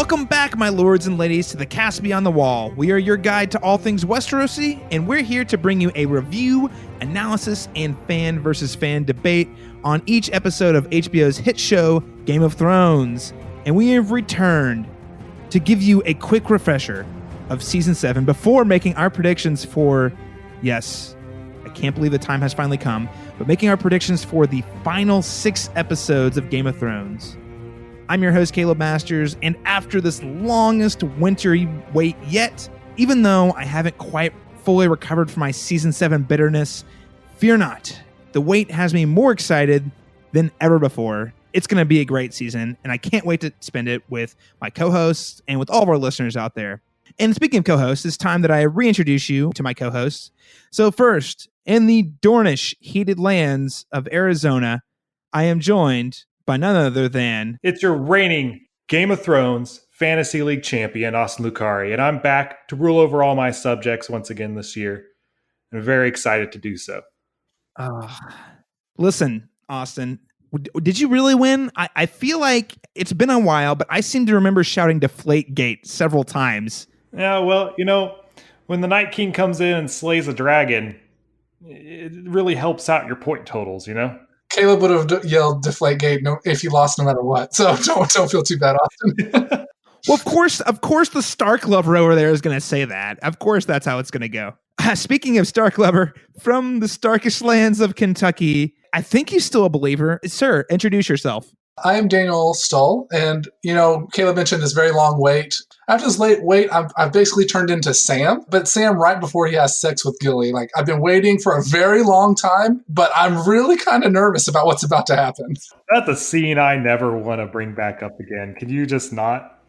Welcome back, my lords and ladies, to the Cast Beyond the Wall. We are your guide to all things Westerosi, and we're here to bring you a review, analysis, and fan versus fan debate on each episode of HBO's hit show, Game of Thrones. And we have returned to give you a quick refresher of Season 7 before making our predictions for, yes, I can't believe the time has finally come, but making our predictions for the final 6 episodes of Game of Thrones. I'm your host, Caleb Masters, and after this longest wintry wait yet, even though I haven't quite fully recovered from my Season 7 bitterness, fear not. The wait has me more excited than ever before. It's going to be a great season, and I can't wait to spend it with my co-hosts and with all of our listeners out there. And speaking of co-hosts, it's time that I reintroduce you to my co-hosts. So first, in the Dornish heated lands of Arizona, I am joined by none other than... It's your reigning Game of Thrones Fantasy League champion, Austin Lucari, and I'm back to rule over all my subjects once again this year. I'm very excited to do so. Listen, Austin, did you really win? I feel like it's been a while, but I seem to remember shouting Deflategate several times. Yeah, well, you know, when the Night King comes in and slays a dragon, it really helps out your point totals, you know? Caleb would have yelled Deflategate if you lost no matter what. So don't feel too bad, Austin. Well, of course the Stark lover over there is going to say that. Of course that's how it's going to go. Speaking of Stark lover, from the Starkish lands of Kentucky, I think he's still a believer. Sir, introduce yourself. I am Daniel Stull, and, you know, Caleb mentioned this very long wait. After this late wait, I've basically turned into Sam, but Sam right before he has sex with Gilly. Like, I've been waiting for a very long time, but I'm really kind of nervous about what's about to happen. That's a scene I never want to bring back up again. Can you just not?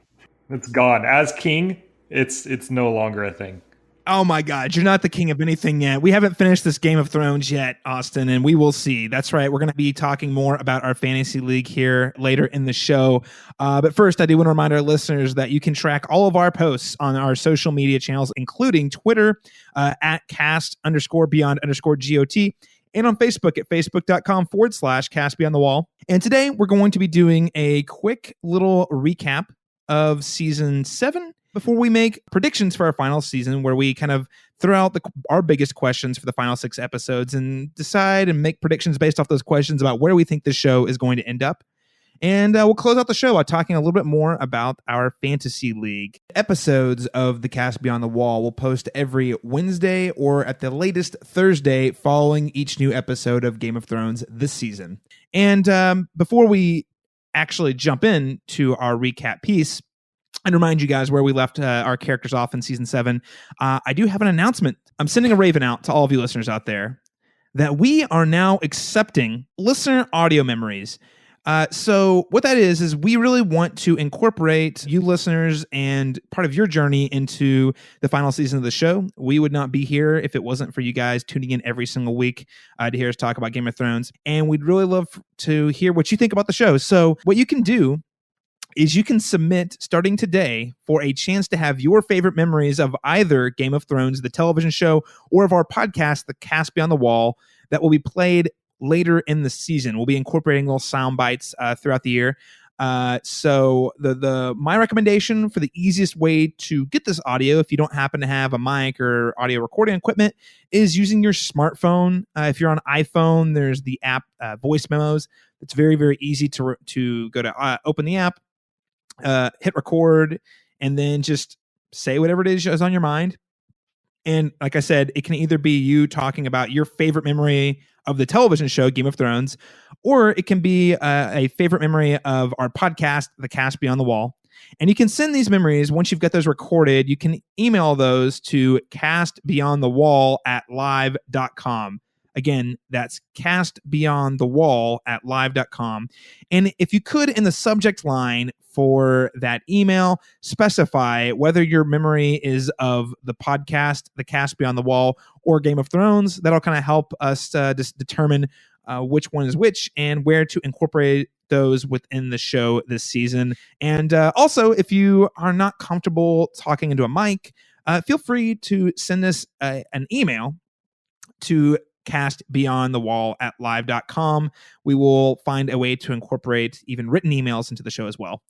It's gone. As king, it's no longer a thing. Oh my God, you're not the king of anything yet. We haven't finished this Game of Thrones yet, Austin, and we will see. That's right. We're going to be talking more about our fantasy league here later in the show. But first, I do want to remind our listeners that you can track all of our posts on our social media channels, including Twitter at cast_beyond_GOT and on Facebook at facebook.com/castbeyondthewall. And today we're going to be doing a quick little recap of Season 7 before we make predictions for our final season, where we kind of throw out our biggest questions for the final 6 episodes and decide and make predictions based off those questions about where we think the show is going to end up. And we'll close out the show by talking a little bit more about our fantasy league. Episodes of the Cast Beyond the Wall will post every Wednesday or at the latest Thursday following each new episode of Game of Thrones this season. And before we actually jump into our recap piece, and remind you guys where we left our characters off in Season 7, I do have an announcement. I'm sending a raven out to all of you listeners out there that we are now accepting listener audio memories. So what that is we really want to incorporate you listeners and part of your journey into the final season of the show. We would not be here if it wasn't for you guys tuning in every single week to hear us talk about Game of Thrones. And we'd really love to hear what you think about the show. So what you can do is you can submit starting today for a chance to have your favorite memories of either Game of Thrones, the television show, or of our podcast, The Cast Beyond the Wall, that will be played later in the season. We'll be incorporating little sound bites throughout the year. So my recommendation for the easiest way to get this audio, if you don't happen to have a mic or audio recording equipment, is using your smartphone. If you're on iPhone, there's the app Voice Memos. It's very, very easy to go to open the app, hit record, and then just say whatever it is on your mind. And like I said, it can either be you talking about your favorite memory of the television show Game of Thrones, or it can be a favorite memory of our podcast, The Cast Beyond the Wall. And you can send these memories, once you've got those recorded, you can email those to castbeyondthewall@live.com. Again, that's castbeyondthewall@live.com. And if you could, in the subject line for that email, specify whether your memory is of the podcast, The Cast Beyond the Wall, or Game of Thrones. That'll kind of help us just determine which one is which and where to incorporate those within the show this season. And also, if you are not comfortable talking into a mic, feel free to send us an email to castbeyondthewall@live.com. We will find a way to incorporate even written emails into the show as well.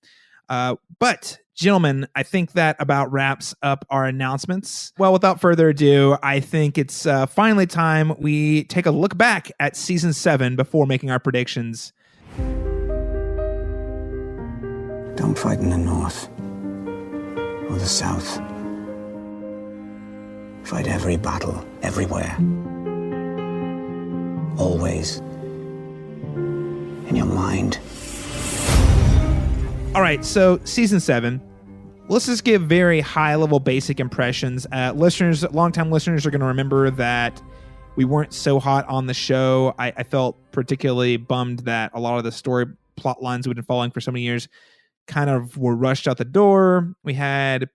But Gentlemen, I think that about wraps up our announcements. Well, without further ado, I think it's finally time we take a look back at season 7 before making our predictions. Don't fight in the north or the south. Fight every battle, everywhere. Always. In your mind. All right, so season 7. Let's just give very high-level basic impressions. Listeners, longtime listeners are going to remember that we weren't so hot on the show. I felt particularly bummed that a lot of the story plot lines we've been following for so many years kind of were rushed out the door. We had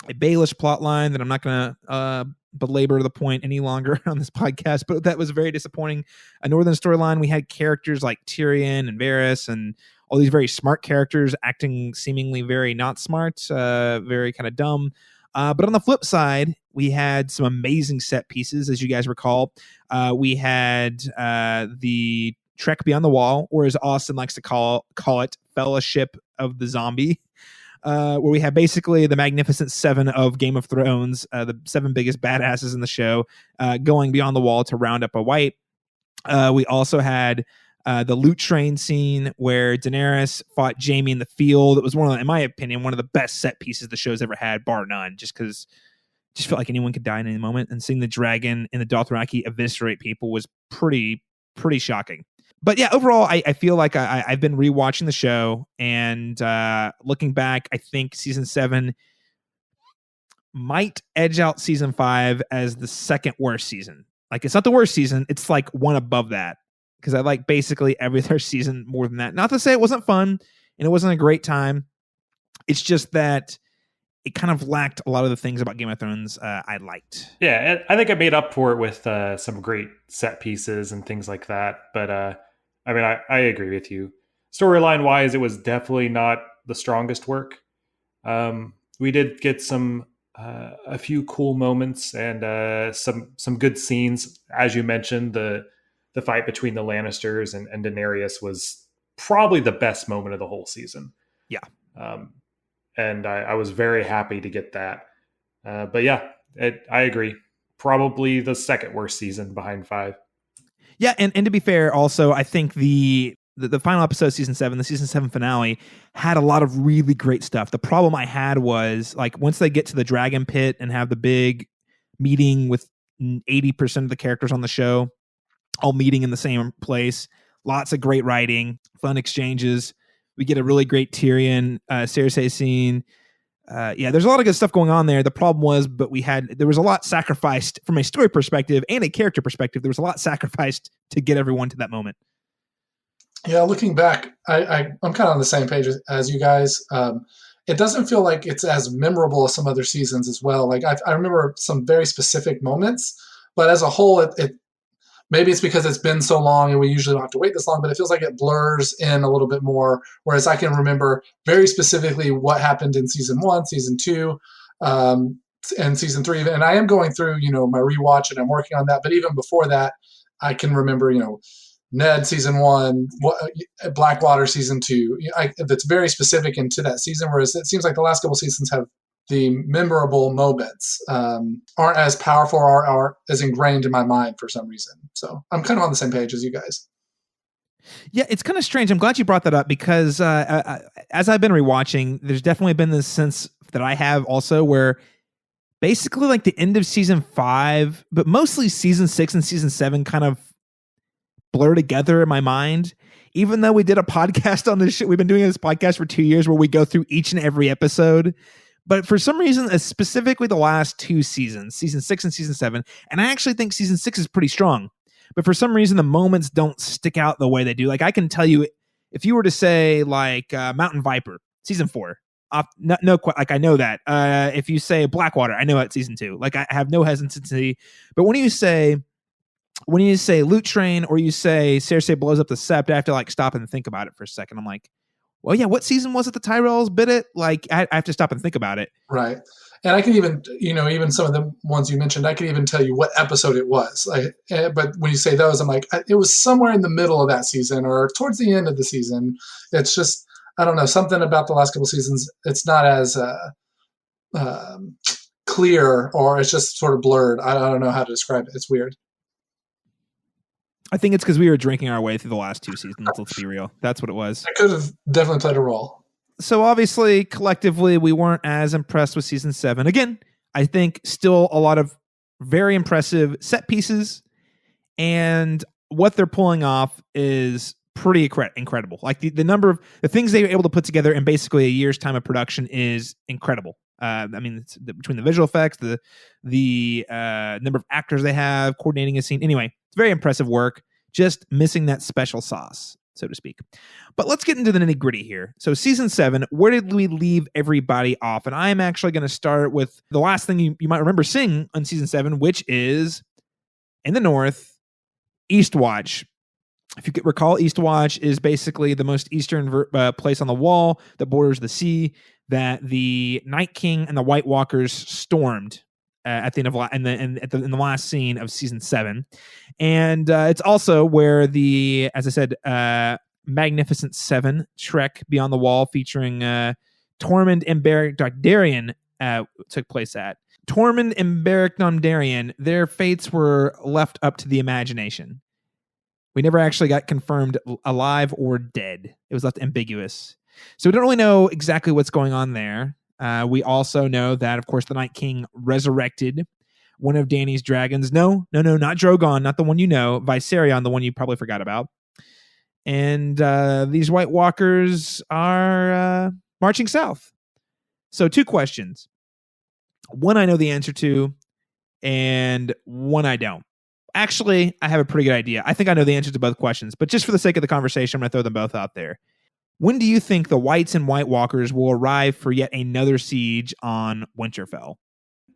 a Baelish plot line that I'm not going to belabor the point any longer on this podcast, but that was very disappointing. A Northern storyline, we had characters like Tyrion and Varys and all these very smart characters acting seemingly very not smart, very kind of dumb. But on the flip side, we had some amazing set pieces, as you guys recall. We had the Trek Beyond the Wall, or as Austin likes to call it, Fellowship of the Zombie, where we have basically the Magnificent Seven of Game of Thrones, the 7 biggest badasses in the show, going beyond the wall to round up a wight. We also had the loot train scene where Daenerys fought Jaime in the field. It was in my opinion, one of the best set pieces the show's ever had, bar none, just because just felt like anyone could die in any moment. And seeing the dragon and the Dothraki eviscerate people was pretty shocking. But yeah, overall, I feel like I've been rewatching the show, and looking back, I think season 7 might edge out season 5 as the second worst season. Like, it's not the worst season, it's like one above that, because I like basically every other season more than that. Not to say it wasn't fun and it wasn't a great time. It's just that it kind of lacked a lot of the things about Game of Thrones I liked. Yeah, I think I made up for it with some great set pieces and things like that. But I mean, I agree with you. Storyline wise, it was definitely not the strongest work. We did get a few cool moments and some good scenes. As you mentioned, the fight between the Lannisters and Daenerys was probably the best moment of the whole season. Yeah. And I was very happy to get that. But yeah, I agree. Probably the second worst season behind 5. Yeah, and to be fair, also, I think the final episode of season 7, the season 7 finale, had a lot of really great stuff. The problem I had was, like, once they get to the dragon pit and have the big meeting with 80% of the characters on the show, all meeting in the same place, lots of great writing, fun exchanges. We get a really great Tyrion, Cersei scene. There's a lot of good stuff going on there. The problem was, there was a lot sacrificed from a story perspective and a character perspective. There was a lot sacrificed to get everyone to that moment. Yeah, looking back, I'm kind of on the same page as you guys. It doesn't feel like it's as memorable as some other seasons as well. Like I remember some very specific moments, but as a whole, it maybe it's because it's been so long and we usually don't have to wait this long, but it feels like it blurs in a little bit more. Whereas I can remember very specifically what happened in season 1, season 2, and season 3. And I am going through, my rewatch, and I'm working on that. But even before that, I can remember, Ned season 1, Blackwater season 2. That's very specific into that season. Whereas it seems like the last couple seasons have the memorable moments aren't as powerful or aren't as ingrained in my mind for some reason. So I'm kind of on the same page as you guys. Yeah, it's kind of strange. I'm glad you brought that up because as I've been rewatching, there's definitely been this sense that I have also where basically like the end of season 5, but mostly season 6 and season 7 kind of blur together in my mind. Even though we did a podcast on this shit, we've been doing this podcast for 2 years where we go through each and every episode. But for some reason, specifically the last 2 seasons, season 6 and season 7, and I actually think season 6 is pretty strong. But for some reason, the moments don't stick out the way they do. Like, I can tell you, if you were to say, like, Mountain Viper, season 4, I know that. If you say Blackwater, I know it's season 2. Like, I have no hesitancy. But when you say Loot Train or you say Cersei blows up the Sept, I have to, like, stop and think about it for a second. I'm like, well, yeah, what season was it the Tyrells bit it? Like, I have to stop and think about it. Right. And I can even, even some of the ones you mentioned, I can even tell you what episode it was. But when you say those, I'm like, it was somewhere in the middle of that season or towards the end of the season. It's just, I don't know, something about the last couple seasons, it's not as clear, or it's just sort of blurred. I don't know how to describe it. It's weird. I think it's because we were drinking our way through the last 2 seasons. Let's be real. That's what it was. It could have definitely played a role. So obviously, collectively, we weren't as impressed with season 7. Again, I think still a lot of very impressive set pieces, and what they're pulling off is pretty incredible. Like the number of the things they were able to put together in basically a year's time of production is incredible. I mean, it's between the visual effects, the number of actors they have coordinating a scene. Anyway, it's very impressive work. Just missing that special sauce, so to speak. But let's get into the nitty gritty here. So season 7, where did we leave everybody off? And I'm actually going to start with the last thing you might remember seeing on season 7, which is in the north, Eastwatch. If you could recall, Eastwatch is basically the most eastern place on the wall that borders the sea that the Night King and the White Walkers stormed at the end of in the last scene of season 7, and it's also where as I said, Magnificent Seven Trek Beyond the Wall, featuring Tormund and Beric Dondarrion, took place at. Tormund and Beric Dondarrion, their fates were left up to the imagination. We never actually got confirmed alive or dead. It was left ambiguous. So we don't really know exactly what's going on there. We also know that, of course, the Night King resurrected one of Dany's dragons. No, not Drogon, not the one you know. Viserion, the one you probably forgot about. And these White Walkers are marching south. So 2 questions. One I know the answer to, and one I don't. Actually, I have a pretty good idea. I think I know the answer to both questions, but just for the sake of the conversation, I'm going to throw them both out there. When do you think the Wights and White Walkers will arrive for yet another siege on Winterfell?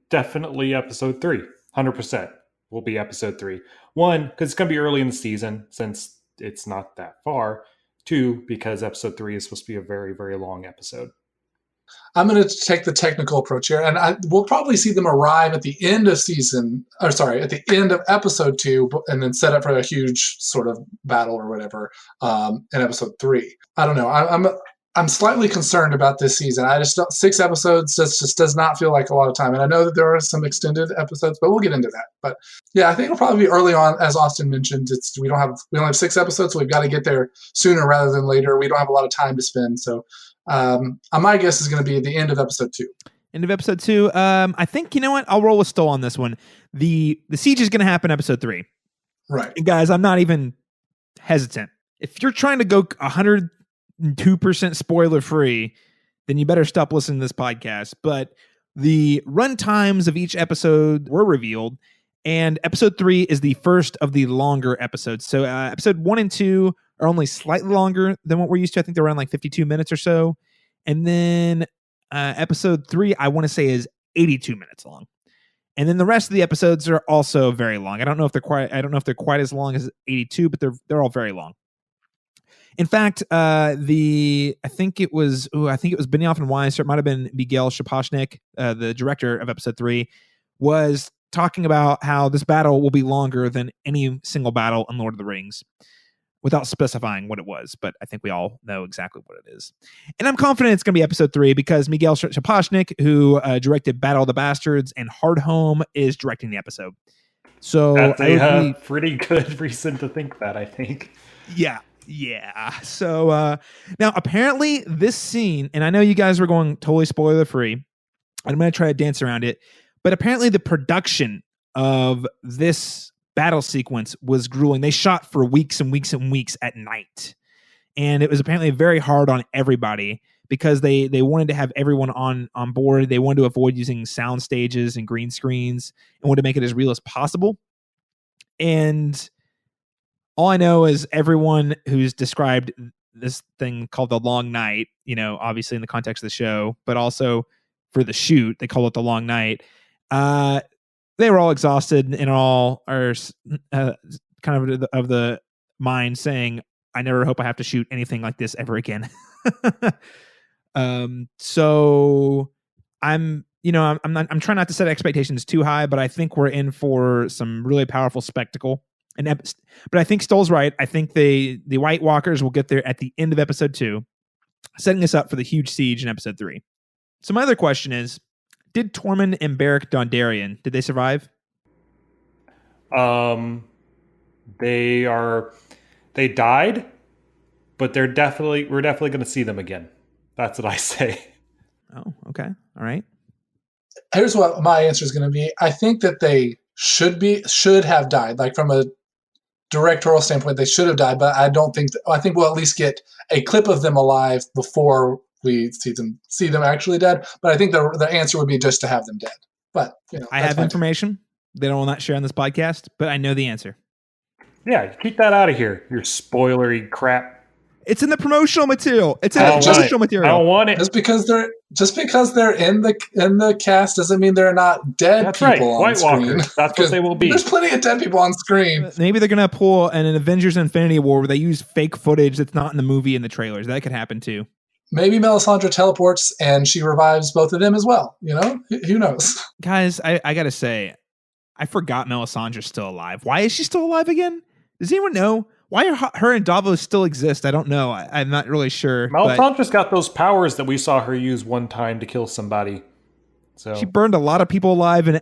Definitely episode 3. 100% will be episode 3. 1, because it's going to be early in the season, since it's not that far. 2, because episode 3 is supposed to be a very, very long episode. I'm going to take the technical approach here, and we'll probably see them arrive at the end of at the end of episode 2, and then set up for a huge sort of battle or whatever in episode 3. I don't know. I'm slightly concerned about this season. I just don't, 6 episodes just does not feel like a lot of time, and I know that there are some extended episodes, but we'll get into that. But yeah, I think it'll probably be early on, as Austin mentioned. We only have 6 episodes, so we've got to get there sooner rather than later. We don't have a lot of time to spend, so. My guess is going to be at the end of episode 2. End of episode 2. I think, you know what? I'll roll with Stoll on this one. The siege is going to happen episode 3. Right. And guys, I'm not even hesitant. If you're trying to go 102% spoiler free, then you better stop listening to this podcast. But the run times of each episode were revealed, and episode 3 is the first of the longer episodes. So episode 1 and 2 are only slightly longer than what we're used to. I think they're around like 52 minutes or so. And then episode 3, I want to say, is 82 minutes long. And then the rest of the episodes are also very long. I don't know if they're quite as long as 82, but they're all very long. In fact, I think it was Benioff and Weiss, or it might have been Miguel Sapochnik, the director of episode 3, was talking about how this battle will be longer than any single battle in Lord of the Rings, without specifying what it was, but I think we all know exactly what it is. And I'm confident it's going to be episode 3 because Miguel Sapochnik, who directed Battle of the Bastards and Hardhome, is directing the episode. So that's a pretty good reason to think that, I think. Yeah. So now apparently this scene, and I know you guys were going totally spoiler free, I'm going to try to dance around it, but apparently the production of this battle sequence was grueling. They shot for weeks and weeks and weeks at night. And it was apparently very hard on everybody because they wanted to have everyone on board. They wanted to avoid using sound stages and green screens and wanted to make it as real as possible. And all I know is everyone who's described this thing called the Long Night, obviously in the context of the show, but also for the shoot, they call it the Long Night. They were all exhausted and all are kind of the mind saying, I never hope I have to shoot anything like this ever again. So I'm trying not to set expectations too high, but I think we're in for some really powerful spectacle. But I think Stoll's right. I think the White Walkers will get there at the end of episode 2. setting us up for the huge siege in episode 3. So my other question is, did Tormund and Beric Dondarrion, did they survive? They died, but we're definitely going to see them again. That's what I say. Oh, okay. All right. Here's what my answer is going to be. I think that they should have died. Like from a directorial standpoint, they should have died, but I don't think I think we'll at least get a clip of them alive before we see them actually dead. But I think the answer would be just to have them dead. But I have information that I will not share on this podcast, but I know the answer. Yeah, keep that out of here. Your spoilery crap. It's in the promotional material. It's in the promotional material. I don't want it. Just because they're in the cast doesn't mean they're not dead. That's people right. on screen. White Walkers. That's what they will be. There's plenty of dead people on screen. Maybe they're gonna pull an Avengers Infinity War where they use fake footage that's not in the movie and the trailers. That could happen too. Maybe Melisandre teleports and she revives both of them as well. Who knows? Guys, I gotta say, I forgot Melisandre's still alive. Why is she still alive again? Does anyone know? Why are her and Davos still exist? I don't know. I'm not really sure. Melisandre's got those powers that we saw her use one time to kill somebody. So she burned a lot of people alive, and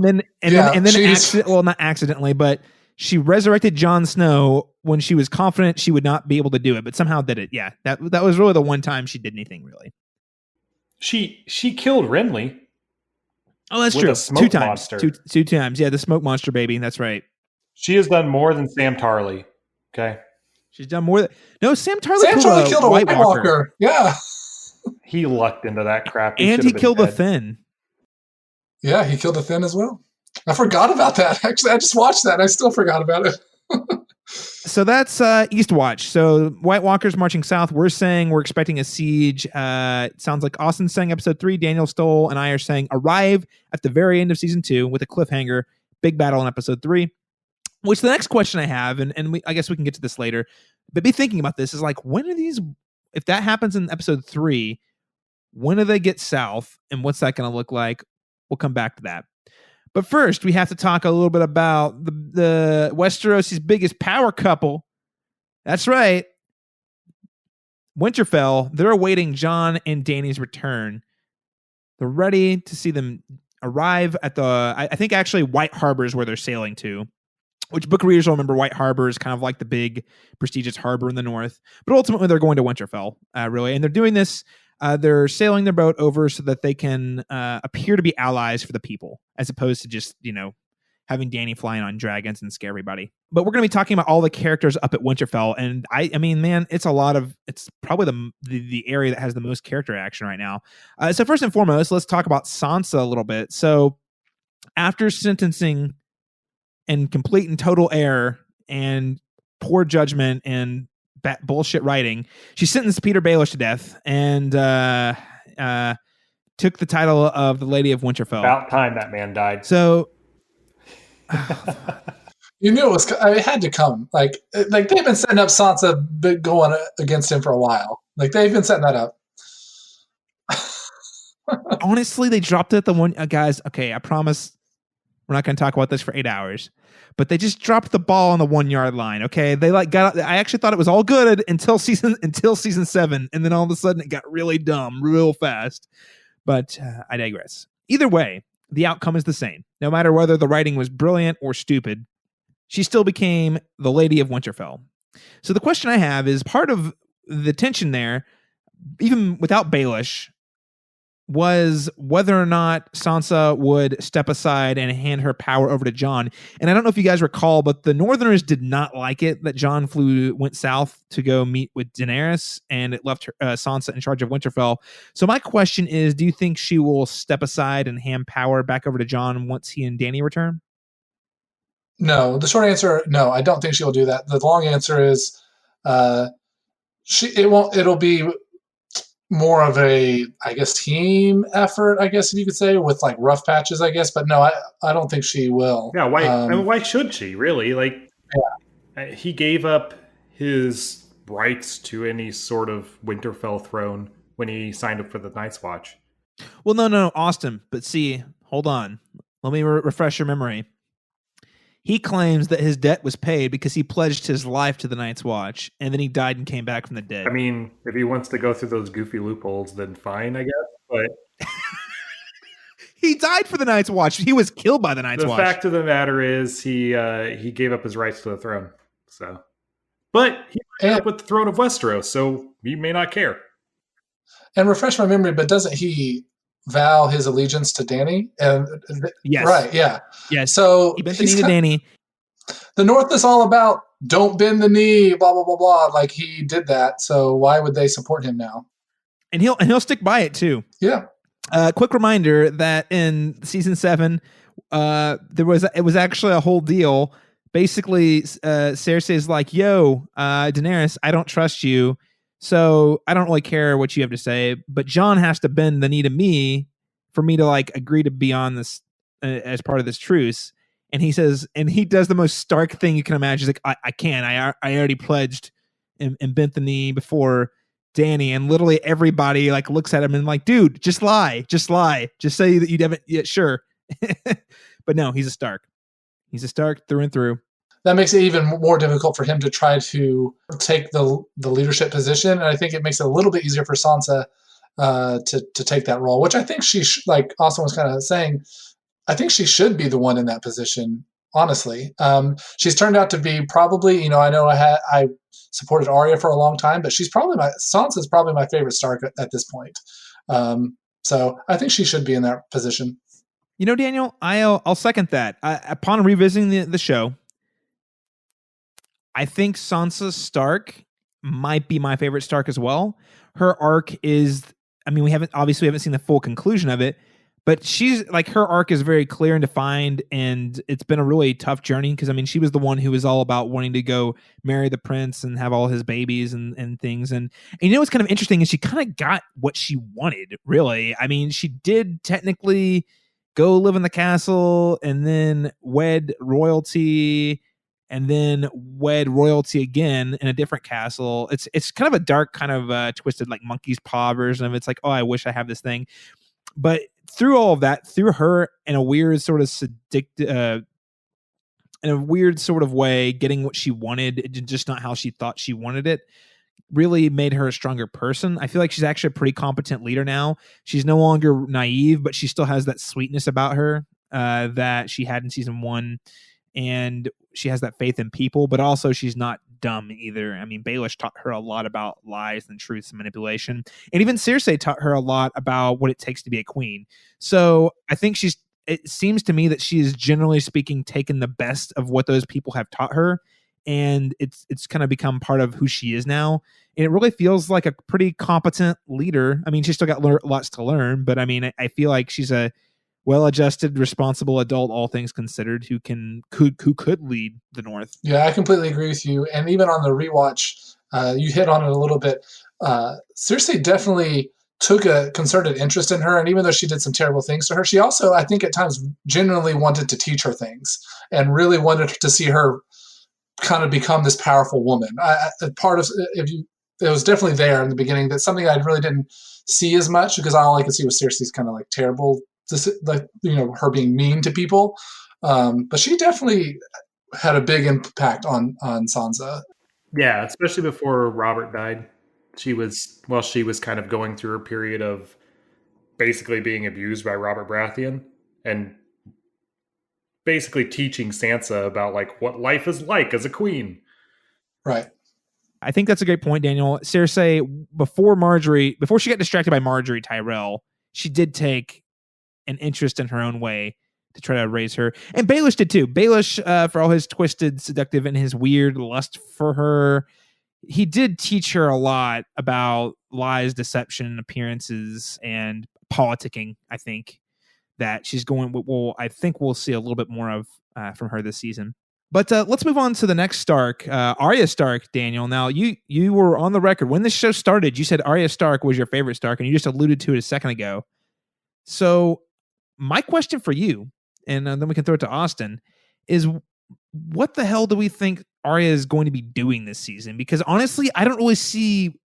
then not accidentally, but she resurrected Jon Snow when she was confident she would not be able to do it, but somehow did it. Yeah, that was really the one time she did anything really. She killed Renly. Oh, that's true. 2 times. Two times. Yeah, the smoke monster baby. That's right. She has done more than Sam Tarly. Okay. She's done more than... No, Sam Tarly killed a White Walker. Yeah. He lucked into that crap. And he killed the Thin. Yeah, he killed the Thin as well. I forgot about that. Actually, I just watched that and I still forgot about it. So that's Eastwatch. So White Walkers marching south. We're saying we're expecting a siege. It sounds like Austin's saying episode 3. Daniel Stoll and I are saying arrive at the very end of season 2 with a cliffhanger. Big battle in episode 3. Which the next question I have, and I guess we can get to this later, but be thinking about this is like, when are these, if that happens in episode 3, when do they get south and what's that going to look like? We'll come back to that. But first, we have to talk a little bit about the Westeros' biggest power couple. That's right. Winterfell, they're awaiting Jon and Dany's return. They're ready to see them arrive at I think actually White Harbor is where they're sailing to. Which book readers will remember White Harbor is kind of like the big prestigious harbor in the north. But ultimately, they're going to Winterfell, really. And they're doing this, they're sailing their boat over so that they can appear to be allies for the people, as opposed to just, having Dany flying on dragons and scare everybody. But we're going to be talking about all the characters up at Winterfell. And I mean, man, it's probably the area that has the most character action right now. So first and foremost, let's talk about Sansa a little bit. So after sentencing and complete and total error and poor judgment and bullshit writing, she sentenced Peter Baelish to death and took the title of the Lady of Winterfell. About time that man died. So you knew it had to come. Like they've been setting up Sansa going against him for a while. Like they've been setting that up. Honestly, they dropped it at the one guys. Okay, I promise we're not going to talk about this for 8 hours, but they just dropped the ball on the 1 yard line. Okay, they got. I actually thought it was all good until season 7, and then all of a sudden it got really dumb real fast. But I digress. Either way, the outcome is the same. No matter whether the writing was brilliant or stupid, she still became the Lady of Winterfell. So the question I have is, part of the tension there, even without Baelish, was whether or not Sansa would step aside and hand her power over to Jon. And I don't know if you guys recall, but the Northerners did not like it that Jon went south to go meet with Daenerys, and it left Sansa in charge of Winterfell. So my question is, do you think she will step aside and hand power back over to Jon once he and Dany return? No. The short answer, no, I don't think she'll do that. The long answer is it'll be more of a, I guess, team effort, I guess, if you could say, with like rough patches, I guess. But no, I don't think she will. Yeah, why should she, really? Like, he gave up his rights to any sort of Winterfell throne when he signed up for the Night's Watch. Well, no, Austin. But see, hold on. Let me refresh your memory. He claims that his debt was paid because he pledged his life to the Night's Watch, and then he died and came back from the dead. I mean, if he wants to go through those goofy loopholes, then fine, I guess. But he died for the Night's Watch. He was killed by the Night's the Watch. fact of the matter is, he gave up his rights to the throne. So, but he ended up with the throne of Westeros, so he may not care. And refresh my memory, but doesn't he vow his allegiance to Dany? Yes. Right, yeah. Yes. So he bent the knee to Dany. The North is all about don't bend the knee, blah, blah, blah, blah. Like he did that. So why would they support him now? And he'll stick by it too. Yeah. Quick reminder that in season 7, it was actually a whole deal. Basically, Cersei is like, "Yo, Daenerys, I don't trust you, so I don't really care what you have to say. But Jon has to bend the knee to me for me to like agree to be on this as part of this truce." And he says, and he does the most Stark thing you can imagine. He's like, "I can't. I already pledged and bent the knee before Dany." And literally everybody like looks at him and like, "Dude, just lie, just say that you haven't yet." Sure. But no, he's a Stark. He's a Stark through and through. That makes it even more difficult for him to try to take the leadership position. And I think it makes it a little bit easier for Sansa to take that role, which I think she, like Austin was kind of saying, I think she should be the one in that position, honestly. She's turned out to be probably, I know I supported Arya for a long time, but Sansa's probably my favorite Stark at this point. So I think she should be in that position. Daniel, I'll second that. Upon revisiting the show, I think Sansa Stark might be my favorite Stark as well. Her arc is, we haven't seen the full conclusion of it, but she's like, her arc is very clear and defined, and it's been a really tough journey because she was the one who was all about wanting to go marry the prince and have all his babies and things. And what's kind of interesting is she kind of got what she wanted, really. She did technically go live in the castle and then wed royalty and then wed royalty again in a different castle. It's kind of a dark, kind of twisted, like monkey's paw version of it. It's like, oh, I wish I have this thing. But through all of that, through her in a weird sort of in a weird sort of way, getting what she wanted, just not how she thought she wanted it, really made her a stronger person. I feel like she's actually a pretty competent leader now. She's no longer naive, but she still has that sweetness about her that she had in season 1. And she has that faith in people, but also she's not dumb either. Baelish taught her a lot about lies and truths and manipulation. And even Cersei taught her a lot about what it takes to be a queen. So I think it seems to me that she is, generally speaking, taken the best of what those people have taught her. And it's kind of become part of who she is now. And it really feels like a pretty competent leader. She's still got lots to learn, but I feel like she's a well-adjusted, responsible adult, all things considered, who could lead the North. Yeah, I completely agree with you. And even on the rewatch, you hit on it a little bit. Cersei definitely took a concerted interest in her, and even though she did some terrible things to her, she also, I think, at times genuinely wanted to teach her things and really wanted to see her kind of become this powerful woman. It was definitely there in the beginning. That's something I really didn't see as much because all I could see was Cersei's kind of like terrible, her being mean to people. But she definitely had a big impact on Sansa. Yeah, especially before Robert died. She was kind of going through a period of basically being abused by Robert Baratheon and basically teaching Sansa about like what life is like as a queen. Right. I think that's a great point, Daniel. Cersei, before she got distracted by Marjorie Tyrell, she did take an interest in her own way to try to raise her. And Baelish did too. Baelish, for all his twisted, seductive, and his weird lust for her, he did teach her a lot about lies, deception, appearances, and politicking. I think that she's going. I think we'll see a little bit more of from her this season. But let's move on to the next Stark, Arya Stark. Daniel, now you were on the record when this show started. You said Arya Stark was your favorite Stark, and you just alluded to it a second ago. So my question for you, and then we can throw it to Austin, is what the hell do we think Arya is going to be doing this season? Because honestly, I don't really see.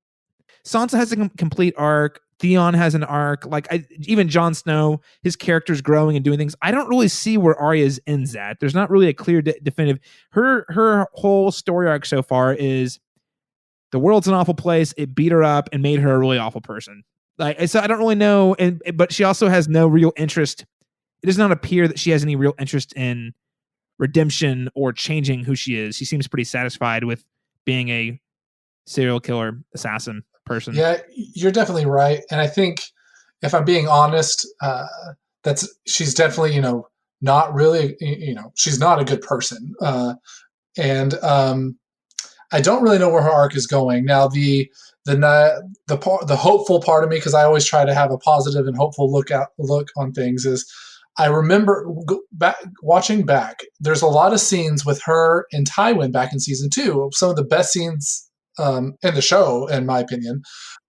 Sansa has a complete arc. Theon has an arc. Like even Jon Snow, his character's growing and doing things. I don't really see where Arya's ends at. There's not really a clear definitive. Her whole story arc so far is the world's an awful place. It beat her up and made her a really awful person. Like, so I don't really know. But she also has no real interest. It does not appear that she has any real interest in redemption or changing who she is. She seems pretty satisfied with being a serial killer assassin person. Yeah, you're definitely right. And I think if I'm being honest, she's definitely, not really, she's not a good person. And I don't really know where her arc is going. Now, the hopeful part of me, because I always try to have a positive and hopeful look on things, is I remember watching back, there's a lot of scenes with her and Tywin back in season 2, some of the best scenes in the show, in my opinion.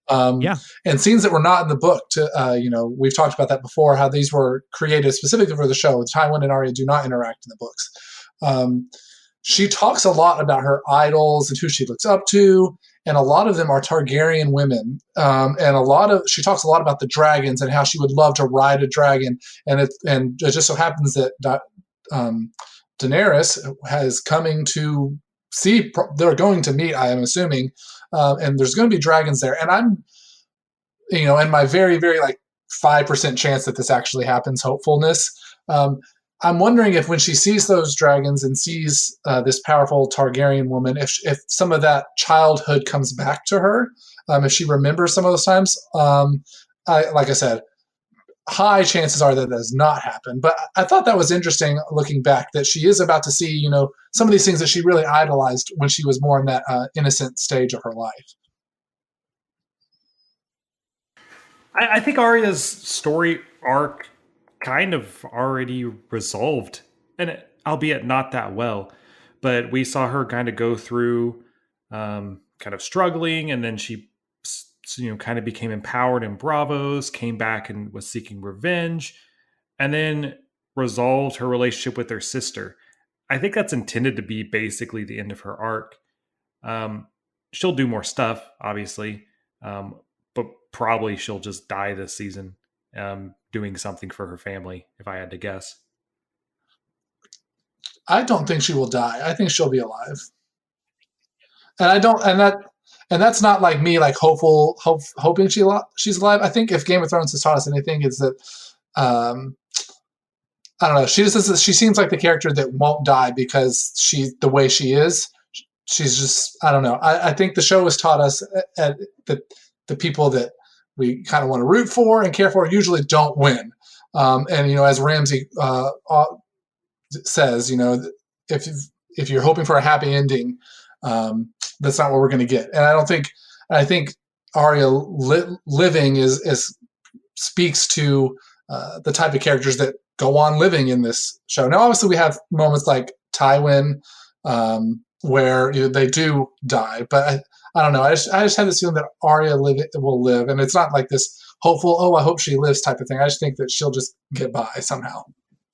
And scenes that were not in the book. We've talked about that before, how these were created specifically for the show. Tywin and Arya do not interact in the books. She talks a lot about her idols and who she looks up to, and a lot of them are Targaryen women. And she talks a lot about the dragons and how she would love to ride a dragon. And it just so happens that Daenerys has coming to see. They're going to meet, I am assuming, and there's going to be dragons there. And I'm, and my very, very 5% chance that this actually happens, hopefulness. I'm wondering if when she sees those dragons and sees this powerful Targaryen woman, if some of that childhood comes back to her, if she remembers some of those times. Like I said, high chances are that does not happen. But I thought that was interesting looking back, that she is about to see, some of these things that she really idolized when she was more in that innocent stage of her life. I think Arya's story arc kind of already resolved, and albeit not that well, but we saw her kind of go through kind of struggling, and then she kind of became empowered in Bravos, came back and was seeking revenge, and then resolved her relationship with her sister. I think that's intended to be basically the end of her arc. She'll do more stuff, obviously, but probably she'll just die this season, doing something for her family, if I had to guess. I don't think she will die. I think she'll be alive. And that's not like me, hoping she's alive. I think if Game of Thrones has taught us anything, is that I don't know. She seems like the character that won't die because she's the way she is. She's just, I don't know. I think the show has taught us that the people that we kind of want to root for and care for usually don't win. And as Ramsay says, if you're hoping for a happy ending, that's not what we're going to get. And I think Arya living speaks to the type of characters that go on living in this show. Now, obviously, we have moments like Tywin where they do die, but I don't know. I just have this feeling that Arya will live, and it's not like this hopeful, I hope she lives type of thing. I just think that she'll just get by somehow.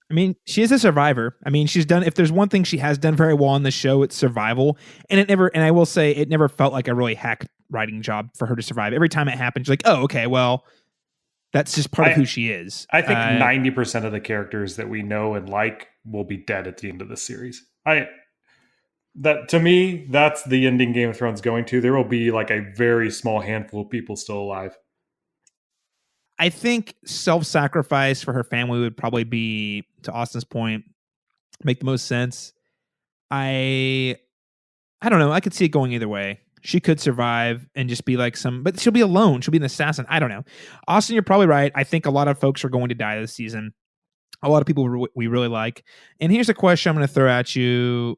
I mean, she is a survivor. I mean, if there's one thing she has done very well on the show, it's survival. And I will say, it never felt like a really hack writing job for her to survive. Every time it happens, you're like, oh, okay, well, that's just part of who she is. I think 90% of the characters that we know and like will be dead at the end of the series. To me, that's the ending Game of Thrones going to. There will be a very small handful of people still alive. I think self-sacrifice for her family would probably be, to Austin's point, make the most sense. I don't know. I could see it going either way. She could survive and just be but she'll be alone. She'll be an assassin. I don't know. Austin, you're probably right. I think a lot of folks are going to die this season. A lot of people we really like. And here's a question I'm going to throw at you,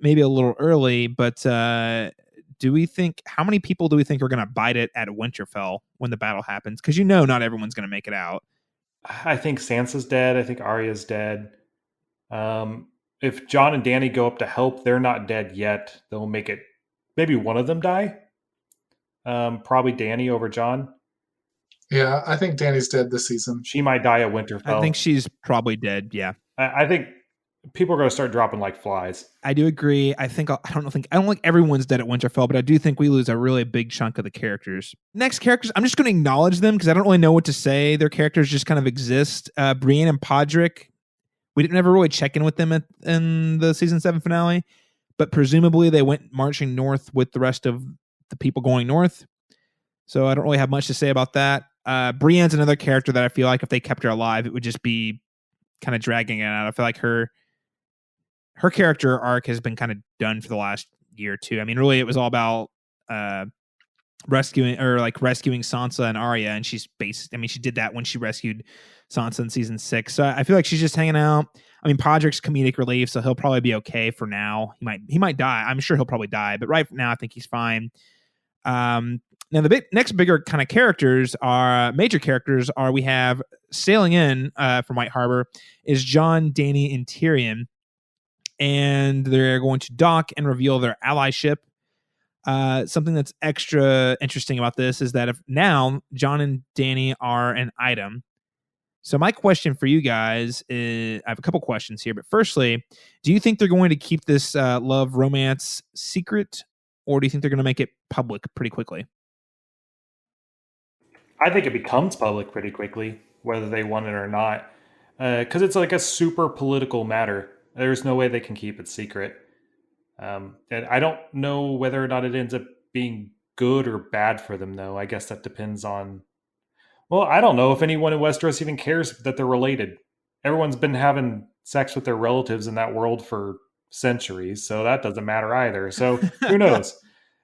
maybe a little early, but how many people do we think are going to bite it at Winterfell when the battle happens? Because not everyone's going to make it out. I think Sansa's dead. I think Arya's dead. If Jon and Dany go up to help, they're not dead yet. They'll make it. Maybe one of them die. Probably Dany over Jon. Yeah, I think Dany's dead this season. She might die at Winterfell. I think she's probably dead, yeah. I think people are going to start dropping like flies. I do agree. I don't think everyone's dead at Winterfell, but I do think we lose a really big chunk of the characters. Next characters, I'm just going to acknowledge them because I don't really know what to say. Their characters just kind of exist. Brienne and Podrick, we didn't ever really check in with them in the season 7 finale, but presumably they went marching north with the rest of the people going north. So I don't really have much to say about that. Brienne's another character that I feel like if they kept her alive, it would just be kind of dragging it out. I feel like her character arc has been kind of done for the last year or two. I mean, really, it was all about rescuing Sansa and Arya, and she did that when she rescued Sansa in season 6. So I feel like she's just hanging out. I mean, Podrick's comedic relief, so he'll probably be okay for now. He might die. I'm sure he'll probably die, but right now I think he's fine. Now the next bigger kind of major characters are we have sailing in from White Harbor is Jon, Dany, and Tyrion. And they're going to dock and reveal their allyship. Something that's extra interesting about this is that if now Jon and Dany are an item. So my question for you guys is, I have a couple questions here, but firstly, do you think they're going to keep this love romance secret, or do you think they're going to make it public pretty quickly? I think it becomes public pretty quickly, whether they want it or not, because it's like a super political matter. There's no way they can keep it secret. And I don't know whether or not it ends up being good or bad for them, though. I guess that depends on... Well, I don't know if anyone in Westeros even cares that they're related. Everyone's been having sex with their relatives in that world for centuries, so that doesn't matter either. So who knows?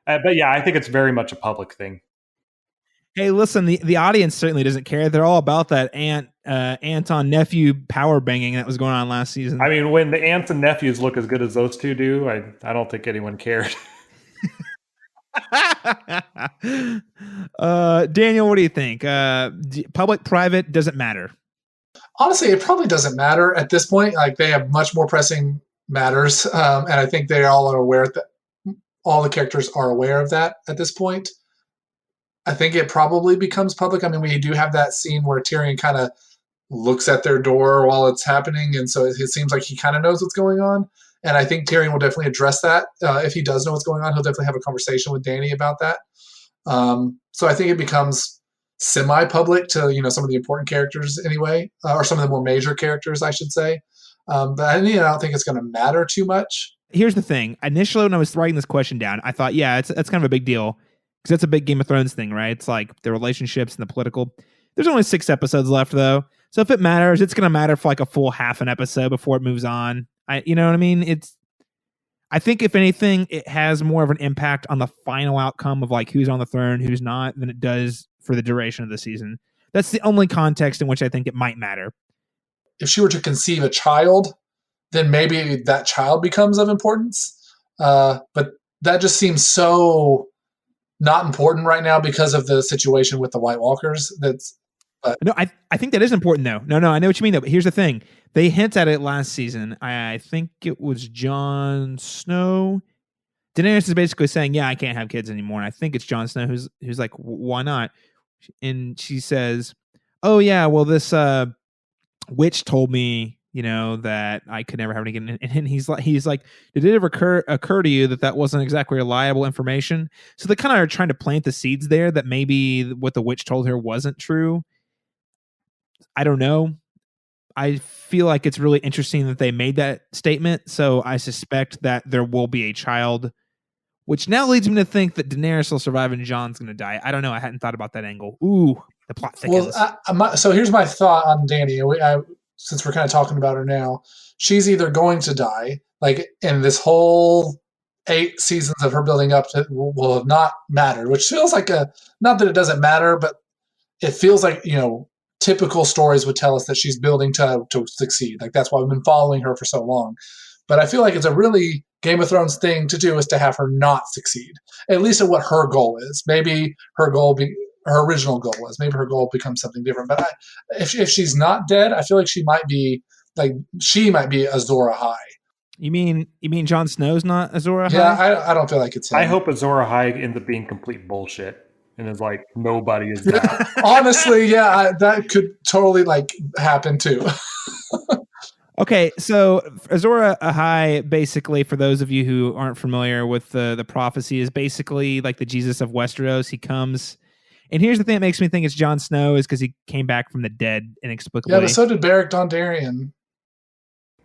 But yeah, I think it's very much a public thing. Hey, listen, the audience certainly doesn't care. They're all about that Anton nephew power banging that was going on last season. I mean, when the aunts and nephews look as good as those two do, I don't think anyone cared. Daniel, what do you think? Public, private, doesn't matter. Honestly, it probably doesn't matter at this point. Like, they have much more pressing matters, and I think they all are aware that all the characters are aware of that at this point. I think it probably becomes public. I mean, we do have that scene where Tyrion kind of looks at their door while it's happening, and so it seems like he kind of knows what's going on. And I think Tyrion will definitely address that. If he does know what's going on, he'll definitely have a conversation with Dany about that. So I think it becomes semi-public to some of the important characters anyway, or some of the more major characters, I should say. But I don't think it's going to matter too much. Here's the thing. Initially, when I was writing this question down, I thought, yeah, that's kind of a big deal. Because that's a big Game of Thrones thing, right? It's like the relationships and the political. There's only 6 episodes left, though. So if it matters, it's going to matter for like a full half an episode before it moves on. You know what I mean? I think if anything, it has more of an impact on the final outcome of like who's on the throne, who's not, than it does for the duration of the season. That's the only context in which I think it might matter. If she were to conceive a child, then maybe that child becomes of importance. But that just seems so not important right now because of the situation with the White Walkers. No, I think that is important though. No, I know what you mean though. But here's the thing: they hint at it last season. I think it was Jon Snow. Daenerys is basically saying, "Yeah, I can't have kids anymore." And I think it's Jon Snow who's like, "Why not?" And she says, "Oh yeah, well this witch told me." That I could never have it again. And he's like, did it ever occur to you that wasn't exactly reliable information? So they kind of are trying to plant the seeds there that maybe what the witch told her wasn't true. I don't know. I feel like it's really interesting that they made that statement. So I suspect that there will be a child, which now leads me to think that Daenerys will survive and Jon's going to die. I don't know. I hadn't thought about that angle. Ooh, the plot thickens. Well, so here's my thought on Dany. Since we're kind of talking about her now, she's either going to die, like, in this whole 8 seasons of her building up to will have not mattered, which feels like not that it doesn't matter, but it feels like, typical stories would tell us that she's building to succeed. Like, that's why we've been following her for so long. But I feel like it's a really Game of Thrones thing to do is to have her not succeed, at least at what her goal is. Maybe her original goal was. Maybe her goal becomes something different. But if she's not dead, I feel like she might be Azor Ahai. You mean Jon Snow's not Azor Ahai? Yeah, I don't feel like it's him. I hope Azor Ahai ends up being complete bullshit. And it's like, nobody is that. Honestly, yeah, that could totally happen too. Okay, so Azor Ahai, basically, for those of you who aren't familiar with the prophecy, is basically like the Jesus of Westeros. He comes, and here's the thing that makes me think it's Jon Snow is because he came back from the dead inexplicably. Yeah, but so did Beric Dondarrion.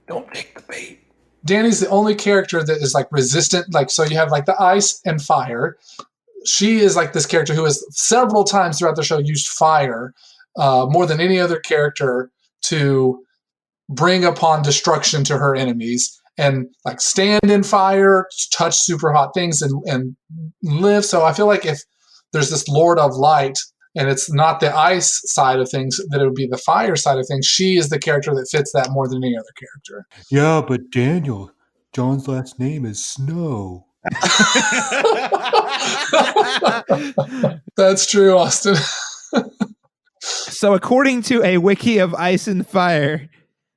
Don't take the bait. Dany's the only character that is like resistant. Like, so you have like the ice and fire. She is like this character who has several times throughout the show used fire more than any other character to bring upon destruction to her enemies and like stand in fire, touch super hot things and live. So I feel like if there's this Lord of Light and it's not the ice side of things, that it would be the fire side of things. She is the character that fits that more than any other character. Yeah, but Daniel, John's last name is Snow. That's true, Austin. So according to a wiki of Ice and Fire,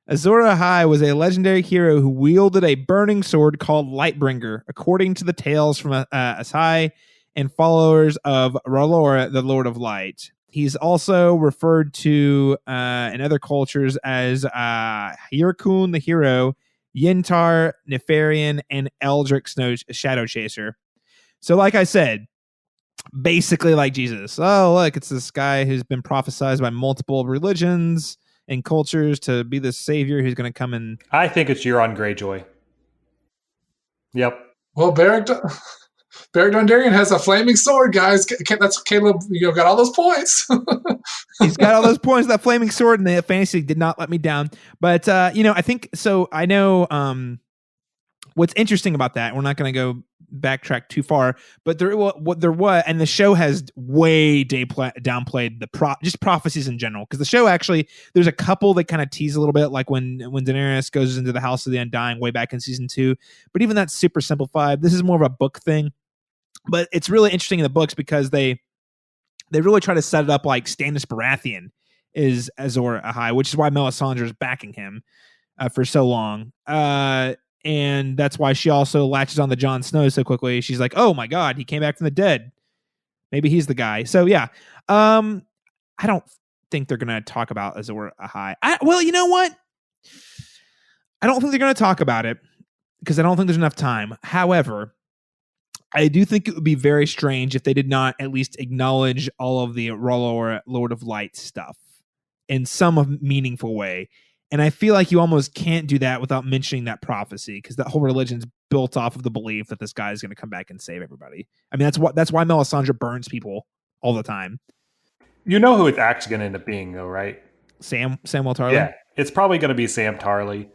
Azor Ahai was a legendary hero who wielded a burning sword called Lightbringer, according to the tales from Asai and followers of R'hllor, the Lord of Light. He's also referred to in other cultures as Hyrkun the Hero, Yentar, Nefarian, and Eldrick Shadow Chaser. So like I said, basically like Jesus. Oh, look, it's this guy who's been prophesied by multiple religions and cultures to be the savior who's going to come in. I think it's Euron Greyjoy. Yep. Well, Beric Dondarrion has a flaming sword, guys. That's Caleb. You got all those points. He's got all those points. That flaming sword, and the fantasy did not let me down. But I think so. I know what's interesting about that. We're not going to go backtrack too far, but there was, and the show has way downplayed just prophecies in general. Because the show actually, there's a couple that kind of tease a little bit, like when Daenerys goes into the House of the Undying way back in season 2. But even that's super simplified. This is more of a book thing. But it's really interesting in the books because they really try to set it up like Stannis Baratheon is Azor Ahai, which is why Melisandre is backing him for so long. And that's why she also latches on to Jon Snow so quickly. She's like, oh my God, he came back from the dead. Maybe he's the guy. So yeah, I don't think they're going to talk about Azor Ahai. Well, you know what? I don't think they're going to talk about it because I don't think there's enough time. However, I do think it would be very strange if they did not at least acknowledge all of the R'hllor Lord of Light stuff in some meaningful way. And I feel like you almost can't do that without mentioning that prophecy, because that whole religion's built off of the belief that this guy is going to come back and save everybody. I mean, that's why Melisandre burns people all the time. You know who it's actually going to end up being, though, right? Samuel Tarly? Yeah, it's probably going to be Sam Tarly.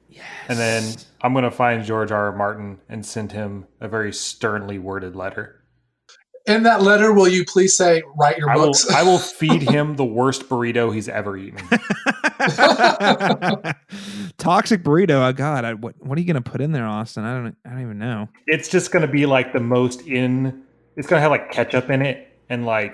Yes. And then I'm going to find George R.R. Martin and send him a very sternly worded letter. In that letter, will you please say, write your books? I will feed him the worst burrito he's ever eaten. Toxic burrito. Oh God, what are you going to put in there, Austin? I don't even know. It's just going to be like the most it's going to have like ketchup in it and like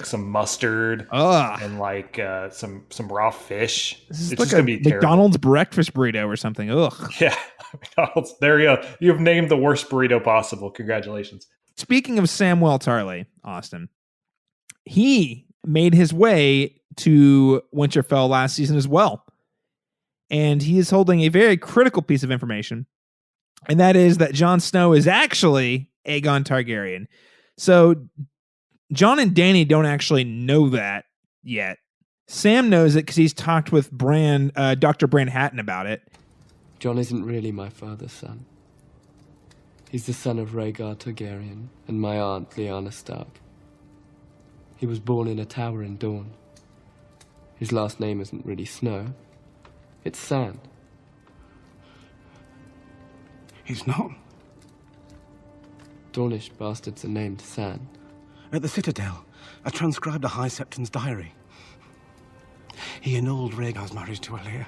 some mustard and like some raw fish. This is it's like just going to be terrible. McDonald's breakfast burrito or something. Ugh. Yeah, McDonald's. There you go. You've named the worst burrito possible. Congratulations. Speaking of Samuel Tarly, Austin, he made his way to Winterfell last season as well. And he is holding a very critical piece of information. And that is that Jon Snow is actually Aegon Targaryen. So Jon and Dany don't actually know that yet. Sam knows it because he's talked with Dr. Bran Hatton about it. Jon isn't really my father's son. He's the son of Rhaegar Targaryen and my aunt Lyanna Stark. He was born in a tower in Dorne. His last name isn't really Snow. It's Sand. He's not. Dornish bastards are named Sand. At the Citadel, I transcribed a High Septon's diary. He annulled Rhaegar's marriage to Alia.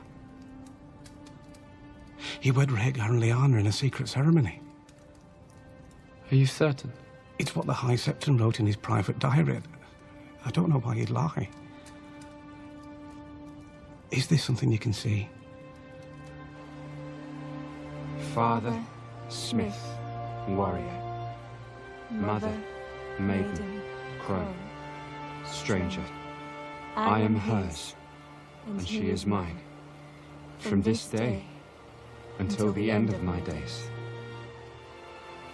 He wed Rhaegar and Lyanna in a secret ceremony. Are you certain? It's what the High Septon wrote in his private diary. I don't know why he'd lie. Is this something you can see? Father, smith, warrior. Mother, maiden, crone. Stranger, I am hers, and she is mine. from this day until the end of my days.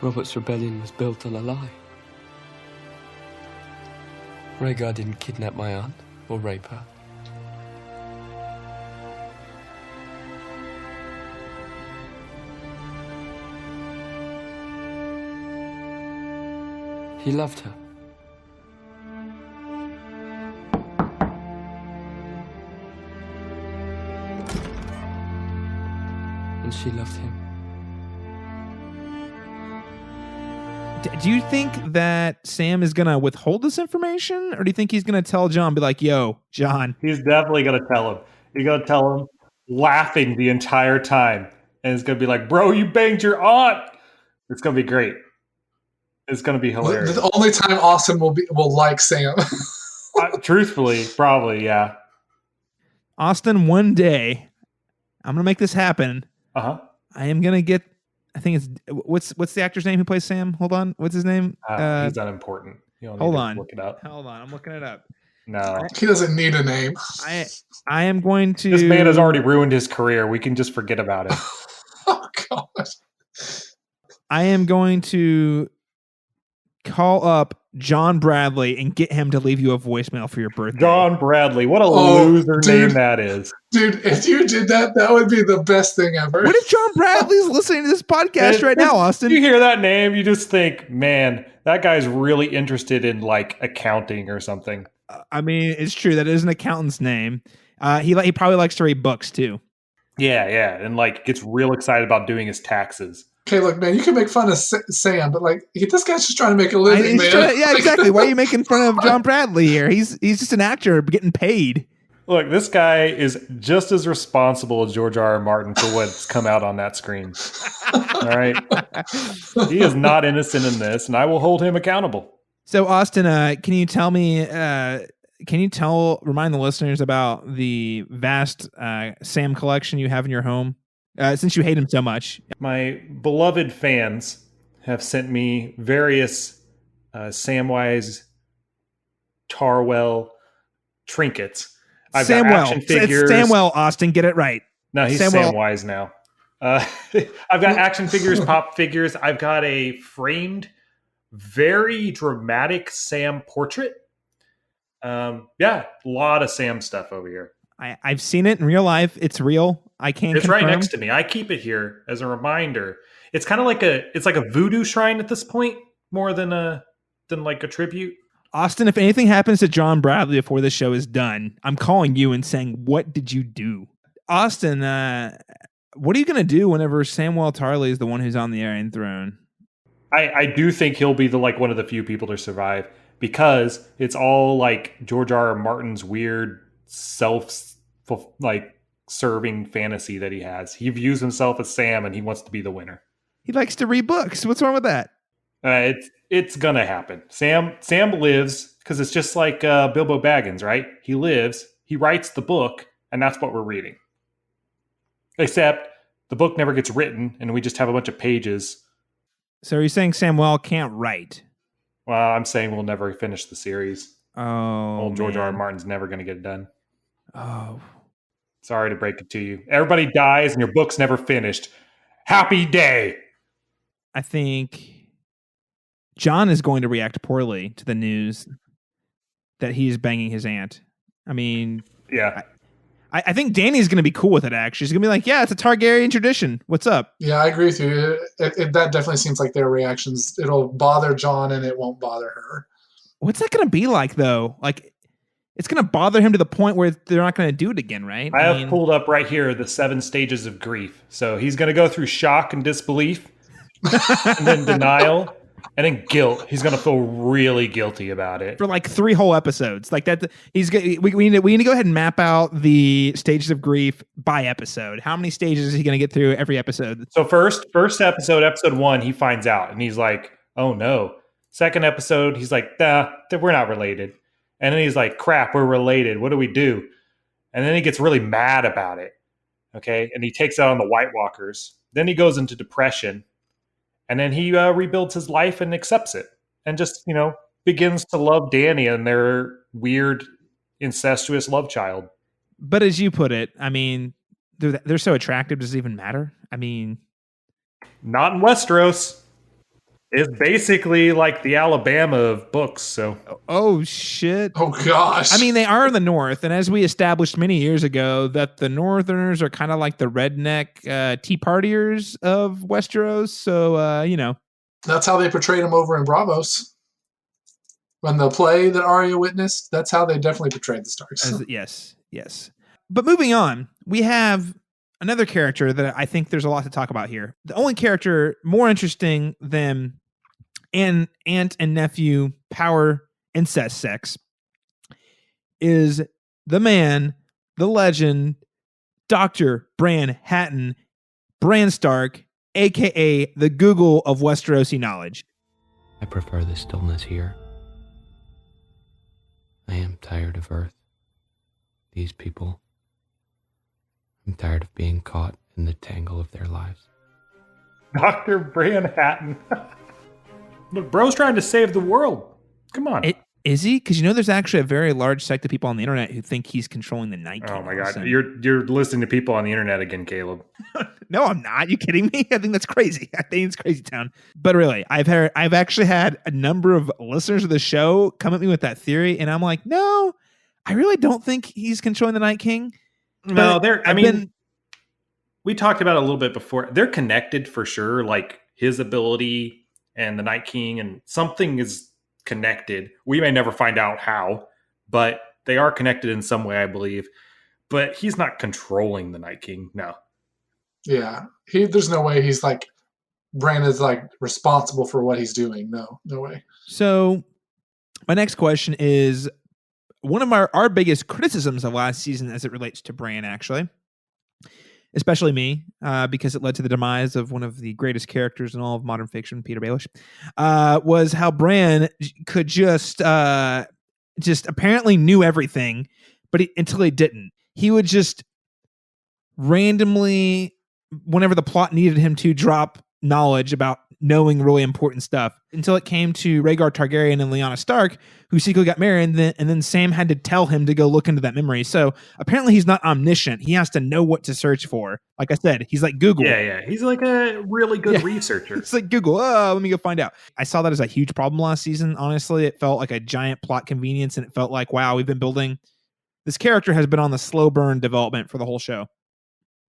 Robert's rebellion was built on a lie. Rhaegar didn't kidnap my aunt or rape her. He loved her. And she loved him. Do you think that Sam is going to withhold this information? Or do you think he's going to tell Jon, be like, yo, Jon? He's definitely going to tell him. He's going to tell him, laughing the entire time. And it's going to be like, bro, you banged your aunt. It's going to be great. It's going to be hilarious. The only time Austin will like Sam. Truthfully, probably, yeah. Austin, one day, I'm going to make this happen. Uh-huh. I am going to get, I think it's, what's the actor's name who plays Sam? Hold on. What's his name? He's unimportant. You don't need hold to on. look it up. Hold on. I'm looking it up. No. He doesn't need a name. I am going to. This man has already ruined his career. We can just forget about it. Oh, God. I am going to call up John Bradley and get him to leave you a voicemail for your birthday. John Bradley. What a loser name that is. Dude, if you did that, that would be the best thing ever. What if John Bradley's listening to this podcast right now, Austin? You hear that name, you just think, man, that guy's really interested in like accounting or something. I mean, it's true. That is an accountant's name. He probably likes to read books too. Yeah. And like gets real excited about doing his taxes. Okay, look, man, you can make fun of Sam, but like this guy's just trying to make a living, man. Yeah, exactly. Why are you making fun of John Bradley here? He's just an actor getting paid. Look, this guy is just as responsible as George R. R. Martin for what's come out on that screen. All right. He is not innocent in this, and I will hold him accountable. So, Austin, can you tell me, remind the listeners about the vast Sam collection you have in your home? Since you hate him so much. My beloved fans have sent me various Samwise Tarwell trinkets. I've got action figures. It's Samwell, Austin. Get it right. No, he's Samwise now. I've got action figures, pop figures. I've got a framed, very dramatic Sam portrait. A lot of Sam stuff over here. I've seen it in real life. It's real. I can't. It's confirm. right next to me. I keep it here as a reminder. It's kind of like it's like a voodoo shrine at this point, more than like a tribute. Austin, if anything happens to John Bradley before this show is done, I'm calling you and saying, "What did you do?" Austin, what are you going to do whenever Samwell Tarly is the one who's on the Iron Throne? I do think he'll be one of the few people to survive because it's all like George R. R. Martin's weird serving fantasy that he has. He views himself as Sam and he wants to be the winner. He likes to read books. What's wrong with that? It's gonna happen. Sam lives because it's just like Bilbo Baggins, right? He lives, he writes the book, and that's what we're reading. Except the book never gets written, and we just have a bunch of pages. So are you saying Samwell can't write? Well, I'm saying we'll never finish the series. Oh, old George R. R. Martin's never going to get it done. Oh. Sorry to break it to you. Everybody dies and your book's never finished. Happy day. I think Jon is going to react poorly to the news that he's banging his aunt. I mean, yeah. I think Danny's going to be cool with it, actually. He's going to be like, yeah, it's a Targaryen tradition. What's up? Yeah, I agree with you. That definitely seems like their reactions. It'll bother Jon and it won't bother her. What's that going to be like, though? Like, it's going to bother him to the point where they're not going to do it again, right? I have pulled up right here the 7 stages of grief. So he's going to go through shock and disbelief, and then denial, and then guilt. He's going to feel really guilty about it for like 3 whole episodes. Like that, we need to go ahead and map out the stages of grief by episode. How many stages is he going to get through every episode? So first episode 1, he finds out, and he's like, "Oh no." Second episode, he's like, "Nah, we're not related." And then he's like, "Crap, we're related. What do we do?" And then he gets really mad about it. Okay, and he takes it on the White Walkers. Then he goes into depression. And then he rebuilds his life and accepts it and just, begins to love Dany and their weird incestuous love child. But as you put it, I mean, they're so attractive. Does it even matter? I mean, not in Westeros. It's basically like the Alabama of books. So, oh shit. Oh gosh. I mean, they are in the North, and as we established many years ago, that the Northerners are kind of like the redneck Tea Partiers of Westeros. So, that's how they portrayed him over in Bravos. When the play that Arya witnessed, that's how they definitely portrayed the Starks. Yes. But moving on, we have another character that I think there's a lot to talk about here. The only character more interesting than aunt and nephew power incest sex is the man, the legend, Dr. Bran Hatton, Bran Stark, aka the Google of Westerosi knowledge. I prefer the stillness here. I am tired of Earth. These people. I'm tired of being caught in the tangle of their lives. Dr. Bran Hatton. Look, bro's trying to save the world. Come on. Is he? Because there's actually a very large sect of people on the internet who think he's controlling the Night King. Oh my God. You're listening to people on the internet again, Caleb. No, I'm not. You kidding me? I think that's crazy. I think it's crazy town. But really, I've actually had a number of listeners of the show come at me with that theory, and I'm like, no, I really don't think he's controlling the Night King. No, we talked about it a little bit before. They're connected for sure, like his ability and the Night King, and something is connected. We may never find out how, but they are connected in some way, I believe. But he's not controlling the Night King, no. Yeah, there's no way he's like Bran is like responsible for what he's doing. No way. So my next question is one of our biggest criticisms of last season as it relates to Bran, actually, especially me, because it led to the demise of one of the greatest characters in all of modern fiction, Peter Baelish, was how Bran could just apparently knew everything, but until he didn't. He would just randomly, whenever the plot needed him to, drop knowledge about knowing really important stuff, until it came to Rhaegar Targaryen and Lyanna Stark, who secretly got married, and then Sam had to tell him to go look into that memory. So apparently he's not omniscient. He has to know what to search for. Like I said, he's like Google. Yeah. He's like a really good researcher. It's like Google. Oh, let me go find out. I saw that as a huge problem last season. Honestly, it felt like a giant plot convenience, and it felt like, wow, we've been building. This character has been on the slow burn development for the whole show.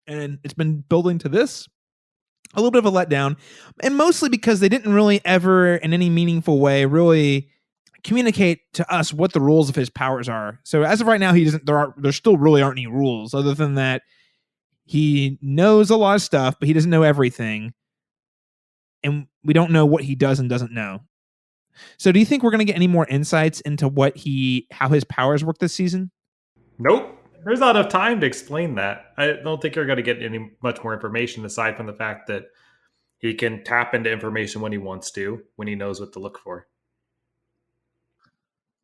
And it's been building to this. A little bit of a letdown, and mostly because they didn't really ever, in any meaningful way, really communicate to us what the rules of his powers are. So as of right now, there still really aren't any rules other than that he knows a lot of stuff, but he doesn't know everything, and we don't know what he does and doesn't know. So do you think we're going to get any more insights into how his powers work this season? Nope. There's not enough time to explain that. I don't think you're going to get any much more information aside from the fact that he can tap into information when he wants to, when he knows what to look for.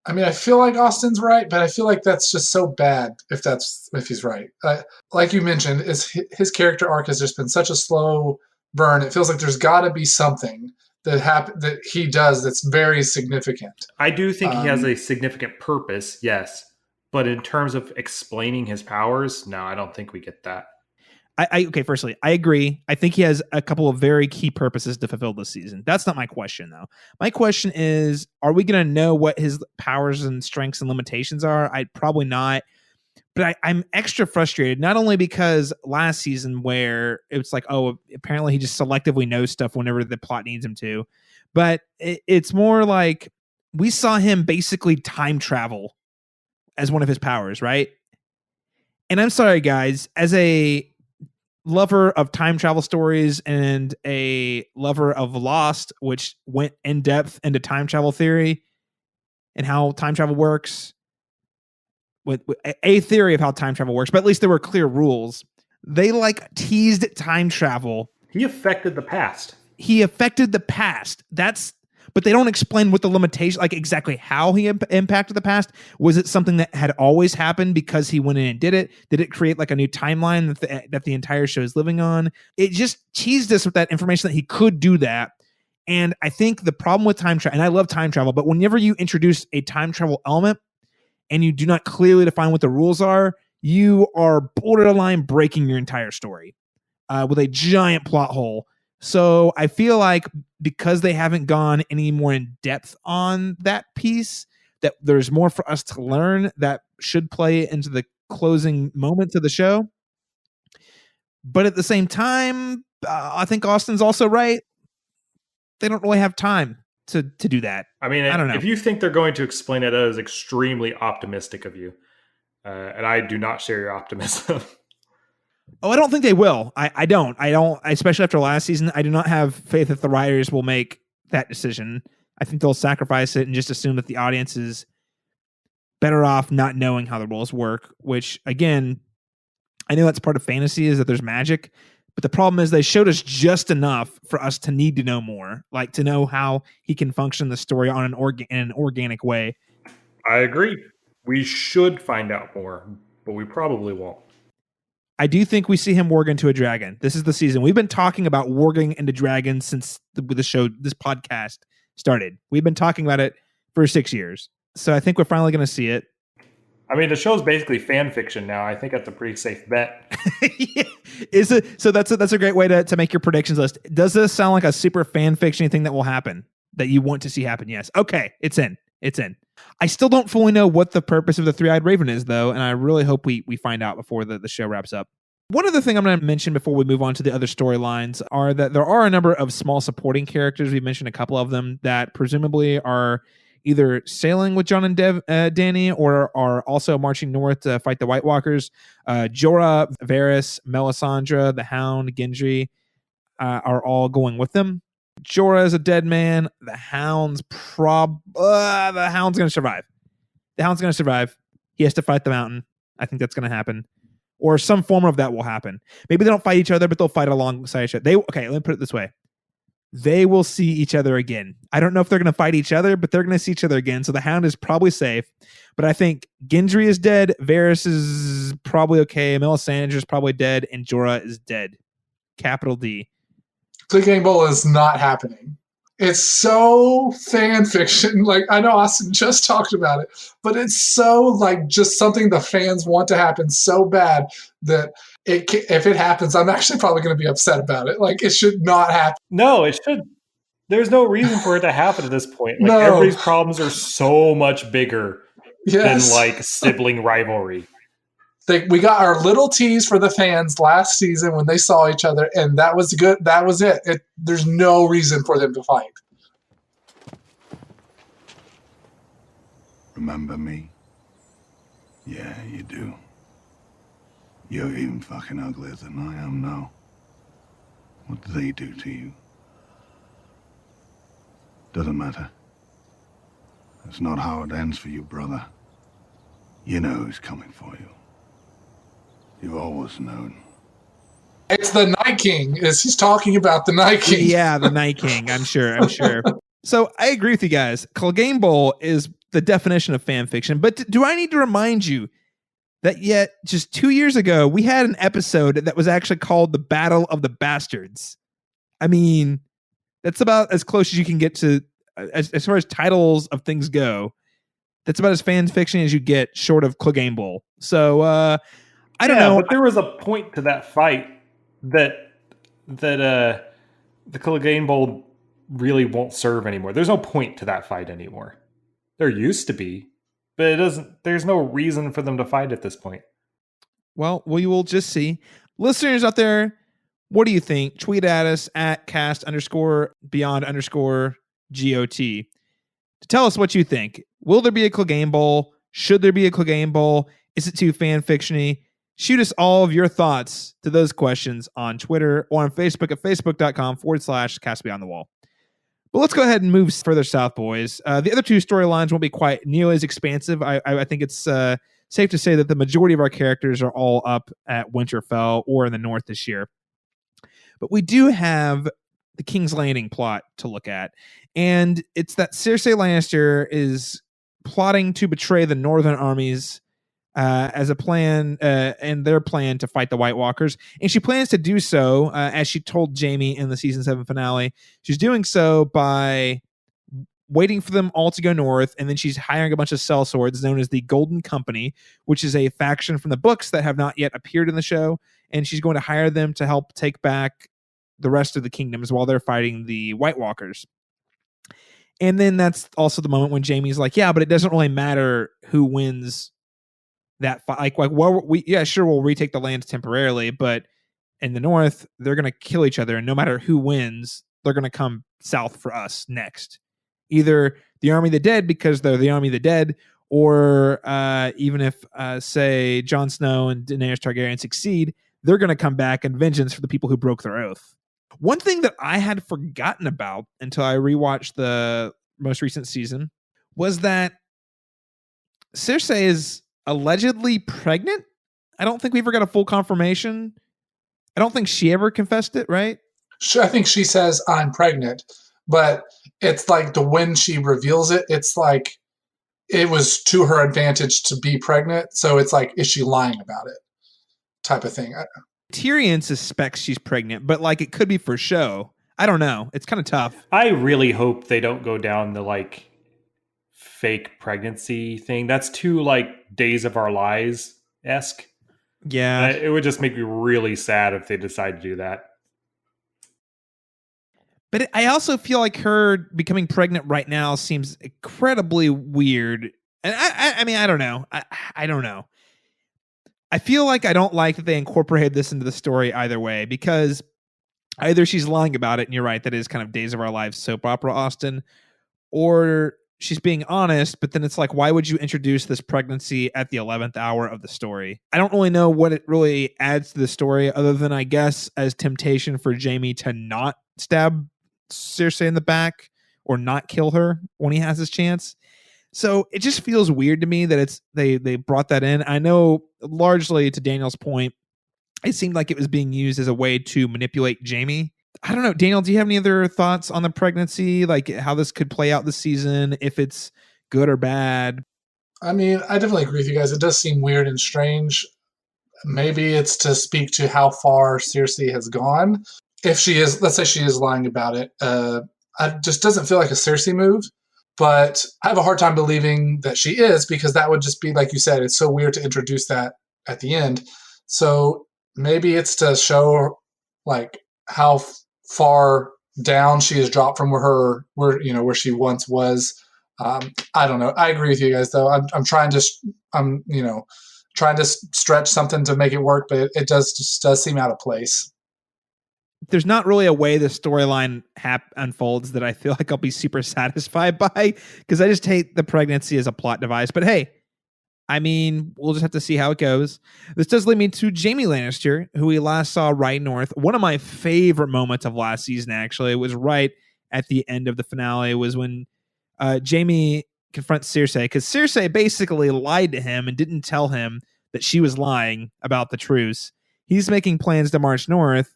I mean, I feel like Austin's right, but I feel like that's just so bad if he's right. Like you mentioned, his character arc has just been such a slow burn. It feels like there's got to be something that he does that's very significant. I do think he has a significant purpose, yes. But in terms of explaining his powers, no, I don't think we get that. Okay, firstly, I agree. I think he has a couple of very key purposes to fulfill this season. That's not my question, though. My question is, are we going to know what his powers and strengths and limitations are? Probably not. But I'm extra frustrated, not only because last season where it's like, oh, apparently he just selectively knows stuff whenever the plot needs him to, but it's more like we saw him basically time travel as one of his powers, right? And I'm sorry, guys, as a lover of time travel stories and a lover of Lost, which went in depth into time travel theory and how time travel works, with a theory of how time travel works, but at least there were clear rules. They teased time travel. He affected the past. But they don't explain what the limitation, exactly how he impacted the past. Was it something that had always happened because he went in and did it? Did it create a new timeline that the entire show is living on? It just teased us with that information that he could do that. And I think the problem with time travel, and I love time travel, but whenever you introduce a time travel element and you do not clearly define what the rules are, you are borderline breaking your entire story with a giant plot hole. So I feel like because they haven't gone any more in depth on that piece, that there's more for us to learn that should play into the closing moments of the show. But at the same time, I think Austin's also right. They don't really have time to do that. I mean, I don't know. If you think they're going to explain it, that is extremely optimistic of you. And I do not share your optimism. Oh, I don't think they will. I don't, especially after last season. I do not have faith that the writers will make that decision. I think they'll sacrifice it and just assume that the audience is better off not knowing how the rules work, which, again, I know that's part of fantasy, is that there's magic. But the problem is they showed us just enough for us to need to know more, like to know how he can function the story on in an organic way. I agree. We should find out more, but we probably won't. I do think we see him warg into a dragon. This is the season. We've been talking about warging into dragons since the show, this podcast started. We've been talking about it for 6 years. So I think we're finally going to see it. I mean, the show's basically fan fiction now. I think that's a pretty safe bet. Yeah. Is it? So that's a great way to make your predictions list. Does this sound like a super fan fiction thing that will happen, that you want to see happen? Yes. Okay. It's in. I still don't fully know what the purpose of the three-eyed raven is, though, and I really hope we find out before the show wraps up. One other thing I'm going to mention before we move on to the other storylines are that there are a number of small supporting characters. We mentioned a couple of them that presumably are either sailing with Jon and Dany or are also marching north to fight the White Walkers. Jorah, Varys, Melisandre, the Hound, Gendry are all going with them. Jorah is a dead man. The Hound's going to survive. The Hound's going to survive. He has to fight the Mountain. I think that's going to happen. Or some form of that will happen. Maybe they don't fight each other, but they'll fight alongside each other. Okay, let me put it this way. They will see each other again. I don't know if they're going to fight each other, but they're going to see each other again. So the Hound is probably safe. But I think Gendry is dead. Varys is probably okay. Melisandre is probably dead. And Jorah is dead. Capital D. Clicking Bowl is not happening. It's so fan fiction. Like, I know Austin just talked about it, but it's so like just something the fans want to happen so bad that if it happens, I'm actually probably going to be upset about it. Like, it should not happen. No, it should. There's no reason for it to happen at this point. Like, No. everybody's problems are so much bigger than like sibling rivalry. We got our little tease for the fans last season when they saw each other, and that was good. That was it. There's no reason for them to fight. Remember me? Yeah, you do. You're even fucking uglier than I am now. What did they do to you? Doesn't matter. That's not how it ends for you, brother. You know who's coming for you. You've always known. It's the Night King. He's talking about the Night King. Yeah, the Night King. I'm sure. So I agree with you guys. Clegane Bowl is the definition of fan fiction. But do I need to remind you that yet just 2 years ago, we had an episode that was actually called The Battle of the Bastards? I mean, that's about as close as you can get to, as far as titles of things go. That's about as fan fiction as you get, short of Clegane Bowl. So, I don't know. But there was a point to that fight that the Clegane Bowl really won't serve anymore. There's no point to that fight anymore. There used to be, but it doesn't. There's no reason for them to fight at this point. Well, we will just see. Listeners out there, what do you think? Tweet at us at cast_beyond_GOT to tell us what you think. Will there be a Clegane Bowl? Should there be a Clegane Bowl? Is it too fan fiction-y? Shoot us all of your thoughts to those questions on Twitter or on Facebook at facebook.com/castbeyondthewall. But let's go ahead and move further south, boys. The other two storylines won't be quite nearly as expansive. I think it's safe to say that the majority of our characters are all up at Winterfell or in the north this year. But we do have the King's Landing plot to look at. And it's that Cersei Lannister is plotting to betray the northern armies as a plan and their plan to fight the White Walkers. And she plans to do so, as she told Jaime in the season 7 finale. She's doing so by waiting for them all to go north, and then she's hiring a bunch of sellswords known as the Golden Company, which is a faction from the books that have not yet appeared in the show, and she's going to hire them to help take back the rest of the kingdoms while they're fighting the White Walkers. And then that's also the moment when Jaime's like, yeah, but it doesn't really matter who wins that fight. Well, we'll retake the land temporarily, but in the north, they're going to kill each other, and no matter who wins, they're going to come south for us next. Either the army of the dead, because they're the army of the dead, or even if, say, Jon Snow and Daenerys Targaryen succeed, they're going to come back in vengeance for the people who broke their oath. One thing that I had forgotten about until I rewatched the most recent season was that Cersei is allegedly pregnant. I don't think we ever got a full confirmation. I don't think she ever confessed it, right? I think she says, I'm pregnant. But it's like when she reveals it, it's like it was to her advantage to be pregnant. So it's like, is she lying about it? Type of thing. Tyrion suspects she's pregnant, but like it could be for show. I don't know. It's kind of tough. I really hope they don't go down the like fake pregnancy thing. That's too like Days of Our Lives-esque. Yeah. It would just make me really sad if they decide to do that. But I also feel like her becoming pregnant right now seems incredibly weird. And I mean, I don't know. I don't know. I feel like I don't like that they incorporated this into the story either way, because either she's lying about it, and you're right, that is kind of Days of Our Lives soap opera, Austin, or she's being honest, but then it's like, why would you introduce this pregnancy at the 11th hour of the story? I don't really know what it really adds to the story, other than, I guess, as temptation for Jaime to not stab Cersei in the back or not kill her when he has his chance. So it just feels weird to me that they brought that in. I know, largely to Daniel's point, it seemed like it was being used as a way to manipulate Jaime. I don't know. Daniel, do you have any other thoughts on the pregnancy? Like how this could play out this season, if it's good or bad? I mean, I definitely agree with you guys. It does seem weird and strange. Maybe it's to speak to how far Cersei has gone. If she is, let's say she is lying about it, it just doesn't feel like a Cersei move. But I have a hard time believing that she is, because that would just be, like you said, it's so weird to introduce that at the end. So maybe it's to show like how far down she has dropped from where she once was. I don't know. I agree with you guys, though. I'm trying to stretch something to make it work, but it does seem out of place. There's not really a way the storyline unfolds that I feel like I'll be super satisfied by, because I just hate the pregnancy as a plot device. But hey, I mean, we'll just have to see how it goes. This does lead me to Jaime Lannister, who we last saw right north. One of my favorite moments of last season, actually, was right at the end of the finale, was when Jaime confronts Cersei, because Cersei basically lied to him and didn't tell him that she was lying about the truce. He's making plans to march north,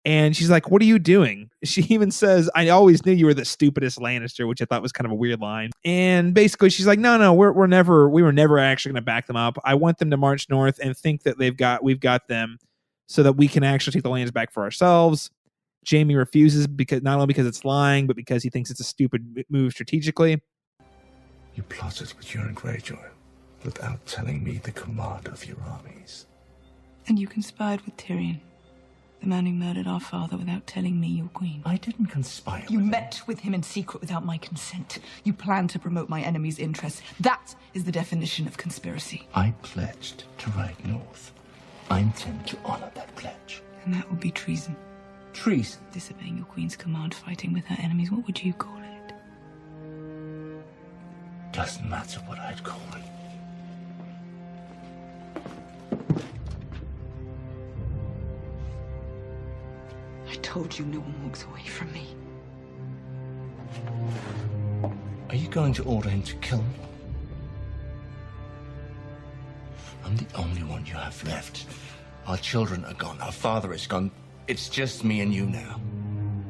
and she's like, what are you doing? She even says, I always knew you were the stupidest Lannister, which I thought was kind of a weird line. And basically she's like, no, we were never actually going to back them up. I want them to march north and think that we've got them so that we can actually take the lands back for ourselves. Jaime refuses, because not only because it's lying, but because he thinks it's a stupid move strategically. You plotted with Euron Greyjoy without telling me the command of your armies. And you conspired with Tyrion, the man who murdered our father, without telling me, your queen. I didn't conspire. You met with him in secret without my consent. You planned to promote my enemy's interests. That is the definition of conspiracy. I pledged to ride north. I intend to honor that pledge. And that would be treason. Treason? Disobeying your queen's command, fighting with her enemies. What would you call it? Doesn't matter what I'd call it. I told you no one walks away from me. Are you going to order him to kill me? I'm the only one you have left. Our children are gone. Our father is gone. It's just me and you now.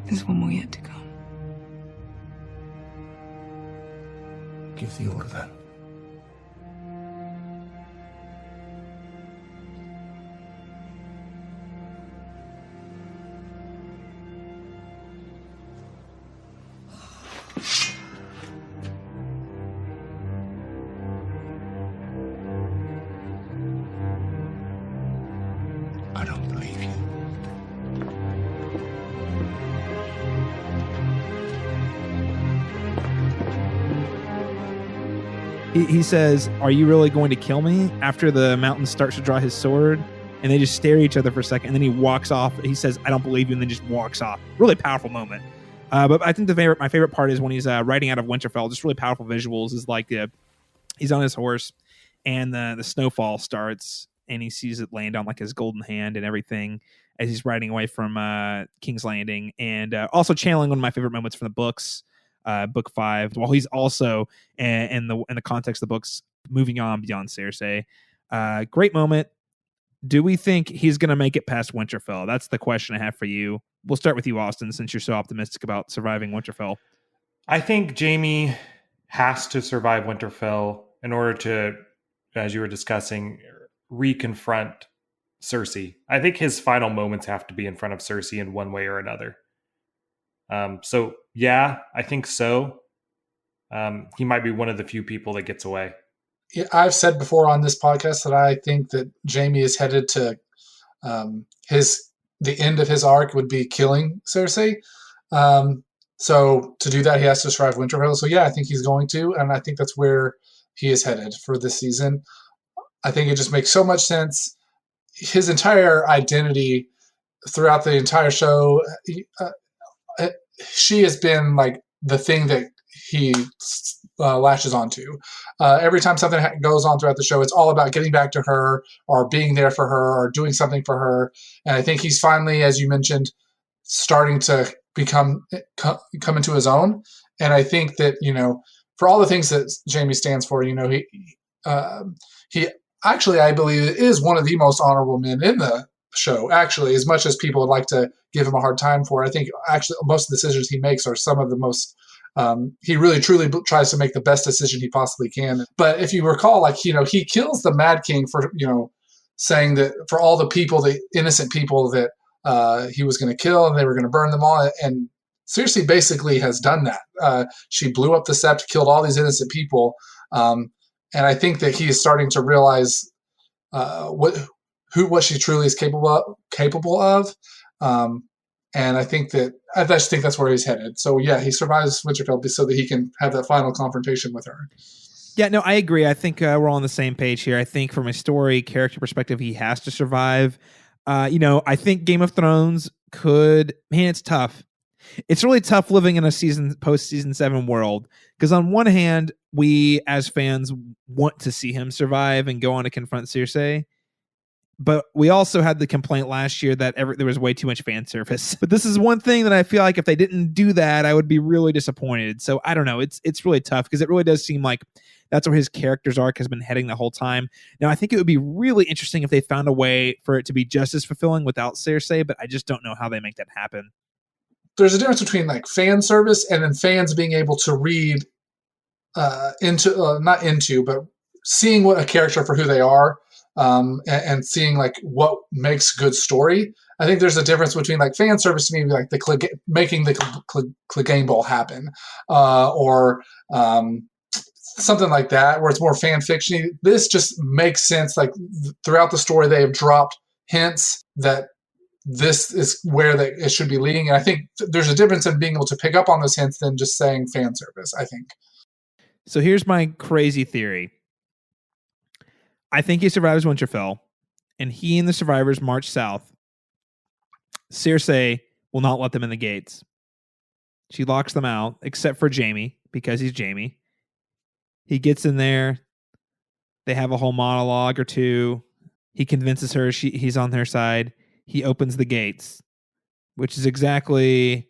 There's one more yet to come. Give the order then. He says, "Are you really going to kill me?" After the mountain starts to draw his sword, and they just stare at each other for a second, and then he walks off. He says, "I don't believe you," and then just walks off. Really powerful moment. But I think my favorite part is when he's riding out of Winterfell. Just really powerful visuals. Is like he's on his horse, and the snowfall starts, and he sees it land on like his golden hand and everything as he's riding away from King's Landing, and also channeling one of my favorite moments from the books. Book 5, while he's also in the context of the books moving on beyond Cersei. Great moment. Do we think he's going to make it past Winterfell? That's the question I have for you. We'll start with you, Austin, since you're so optimistic about surviving Winterfell. I think Jaime has to survive Winterfell in order to, as you were discussing, reconfront Cersei. I think his final moments have to be in front of Cersei in one way or another. So yeah, I think so. He might be one of the few people that gets away. Yeah, I've said before on this podcast that I think that Jaime is headed to the end of his arc would be killing Cersei. So to do that, he has to survive Winterfell. So yeah, I think he's going to, and I think that's where he is headed for this season. I think it just makes so much sense. His entire identity throughout the entire show, she has been like the thing that he lashes onto. Every time something goes on throughout the show, it's all about getting back to her or being there for her or doing something for her. And I think he's finally, as you mentioned, starting to come into his own. And I think that, for all the things that Jaime stands for, he actually, I believe, is one of the most honorable men in the show. Actually, as much as people would like to give him a hard time for, I think actually most of the decisions he makes are some of the most. He really truly tries to make the best decision he possibly can. But if you recall, he kills the Mad King for saying that for all the people, the innocent people that he was going to kill, and they were going to burn them all. And Cersei basically has done that. She blew up the Sept, killed all these innocent people, and I think that he is starting to realize what she truly is capable of. And I just think that's where he's headed. So yeah, he survives Winterfell so that he can have that final confrontation with her. Yeah, no, I agree. I think we're all on the same page here. I think from a story character perspective, he has to survive. I think Game of Thrones it's tough. It's really tough living in a post season 7 world, because on one hand, we as fans want to see him survive and go on to confront Cersei. But we also had the complaint last year that there was way too much fan service. But this is one thing that I feel like if they didn't do that, I would be really disappointed. So I don't know. It's really tough, because it really does seem like that's where his character's arc has been heading the whole time. Now, I think it would be really interesting if they found a way for it to be just as fulfilling without Cersei, but I just don't know how they make that happen. There's a difference between like fan service and then fans being able to read but seeing what a character for who they are. And seeing like what makes good story. I think there's a difference between like fan service to me, like making the Clegane Bowl happen, or something like that, where it's more fan fiction. This just makes sense. Like throughout the story, they have dropped hints that this is where it should be leading. And I think there's a difference in being able to pick up on those hints than just saying fan service, I think. So here's my crazy theory. I think he survives Winterfell, and he and the survivors march south. Cersei will not let them in the gates. She locks them out, except for Jaime, because he's Jaime. He gets in there. They have a whole monologue or two. He convinces her he's on their side. He opens the gates, which is exactly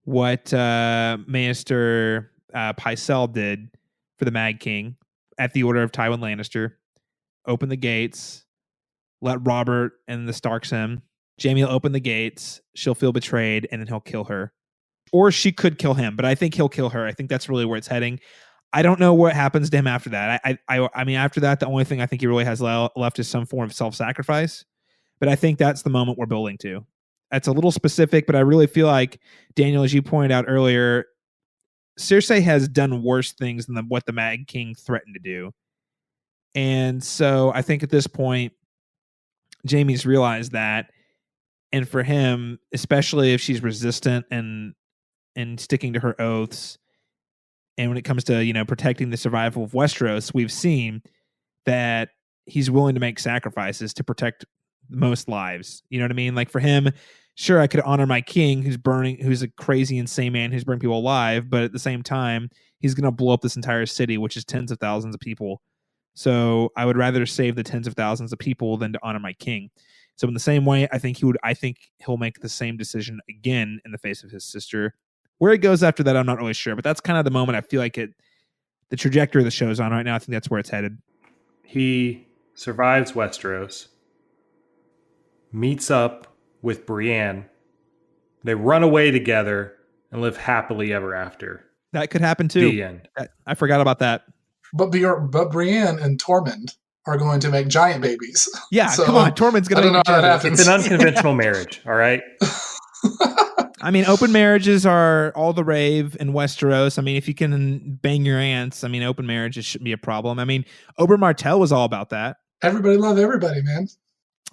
what Maester Pycelle did for the Mad King at the order of Tywin Lannister. Open the gates, let Robert and the Starks in. Jaime will open the gates. She'll feel betrayed, and then he'll kill her. Or she could kill him, but I think he'll kill her. I think that's really where it's heading. I don't know what happens to him after that. I mean, after that, the only thing I think he really has left is some form of self-sacrifice. But I think that's the moment we're building to. That's a little specific, but I really feel like, Daniel, as you pointed out earlier, Cersei has done worse things than what the Mad King threatened to do. And so I think at this point, Jaime's realized that. And for him, especially if she's resistant and sticking to her oaths, And when it comes to, protecting the survival of Westeros, we've seen that he's willing to make sacrifices to protect most lives. You know what I mean? Like for him, sure, I could honor my king who's a crazy, insane man who's burning people alive, but at the same time, he's going to blow up this entire city, which is tens of thousands of people. So I would rather save the tens of thousands of people than to honor my king. So in the same way, I think he'll make the same decision again in the face of his sister. Where he goes after that, I'm not really sure, but that's kind of the moment I feel like the trajectory of the show's on right now. I think that's where it's headed. He survives Westeros, meets up with Brienne. They run away together and live happily ever after. That could happen too. The end. I forgot about that. But Brienne and Tormund are going to make giant babies. Yeah, so, come on. Tormund's going to make how that happens. It's an unconventional marriage, all right? I mean, open marriages are all the rave in Westeros. I mean, if you can bang your aunts, I mean, open marriages shouldn't be a problem. I mean, Oberyn Martell was all about that. Everybody love everybody, man.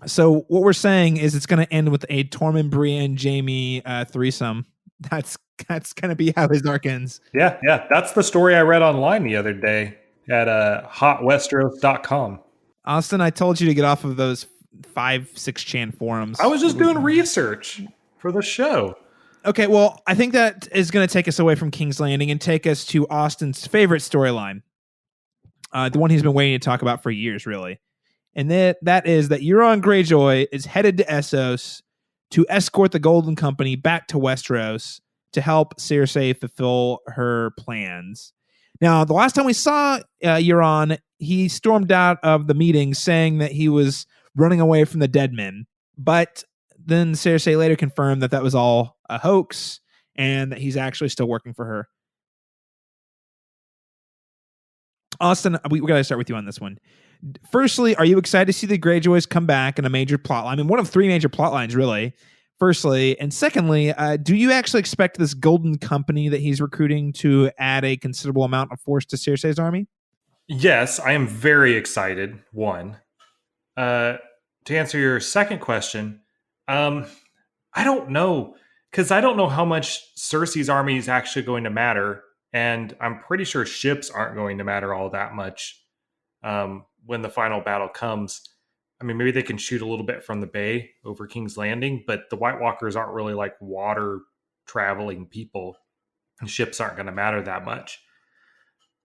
So what we're saying is it's going to end with a Tormund, Brienne, Jaime threesome. That's going to be how his arc ends. Yeah. That's the story I read online the other day at hotwesteros.com. Austin, I told you to get off of those 5-6 chan forums. I was just doing research for the show. Okay, well, I think that is going to take us away from King's Landing and take us to Austin's favorite storyline, the one he's been waiting to talk about for years, really. And that is that Euron Greyjoy is headed to Essos to escort the Golden Company back to Westeros to help Cersei fulfill her plans. Now, the last time we saw Euron, he stormed out of the meeting saying that he was running away from the dead men. But then Cersei later confirmed that was all a hoax and that he's actually still working for her. Austin, we got to start with you on this one. Firstly, are you excited to see the Greyjoys come back in a major plot line? I mean, one of 3 major plot lines, really. Firstly, and secondly, do you actually expect this Golden Company that he's recruiting to add a considerable amount of force to Cersei's army? Yes, I am very excited. One. To answer your second question, I don't know, because I don't know how much Cersei's army is actually going to matter, and I'm pretty sure ships aren't going to matter all that much when the final battle comes. I mean, maybe they can shoot a little bit from the bay over King's Landing, but the White Walkers aren't really like water traveling people, and ships aren't going to matter that much.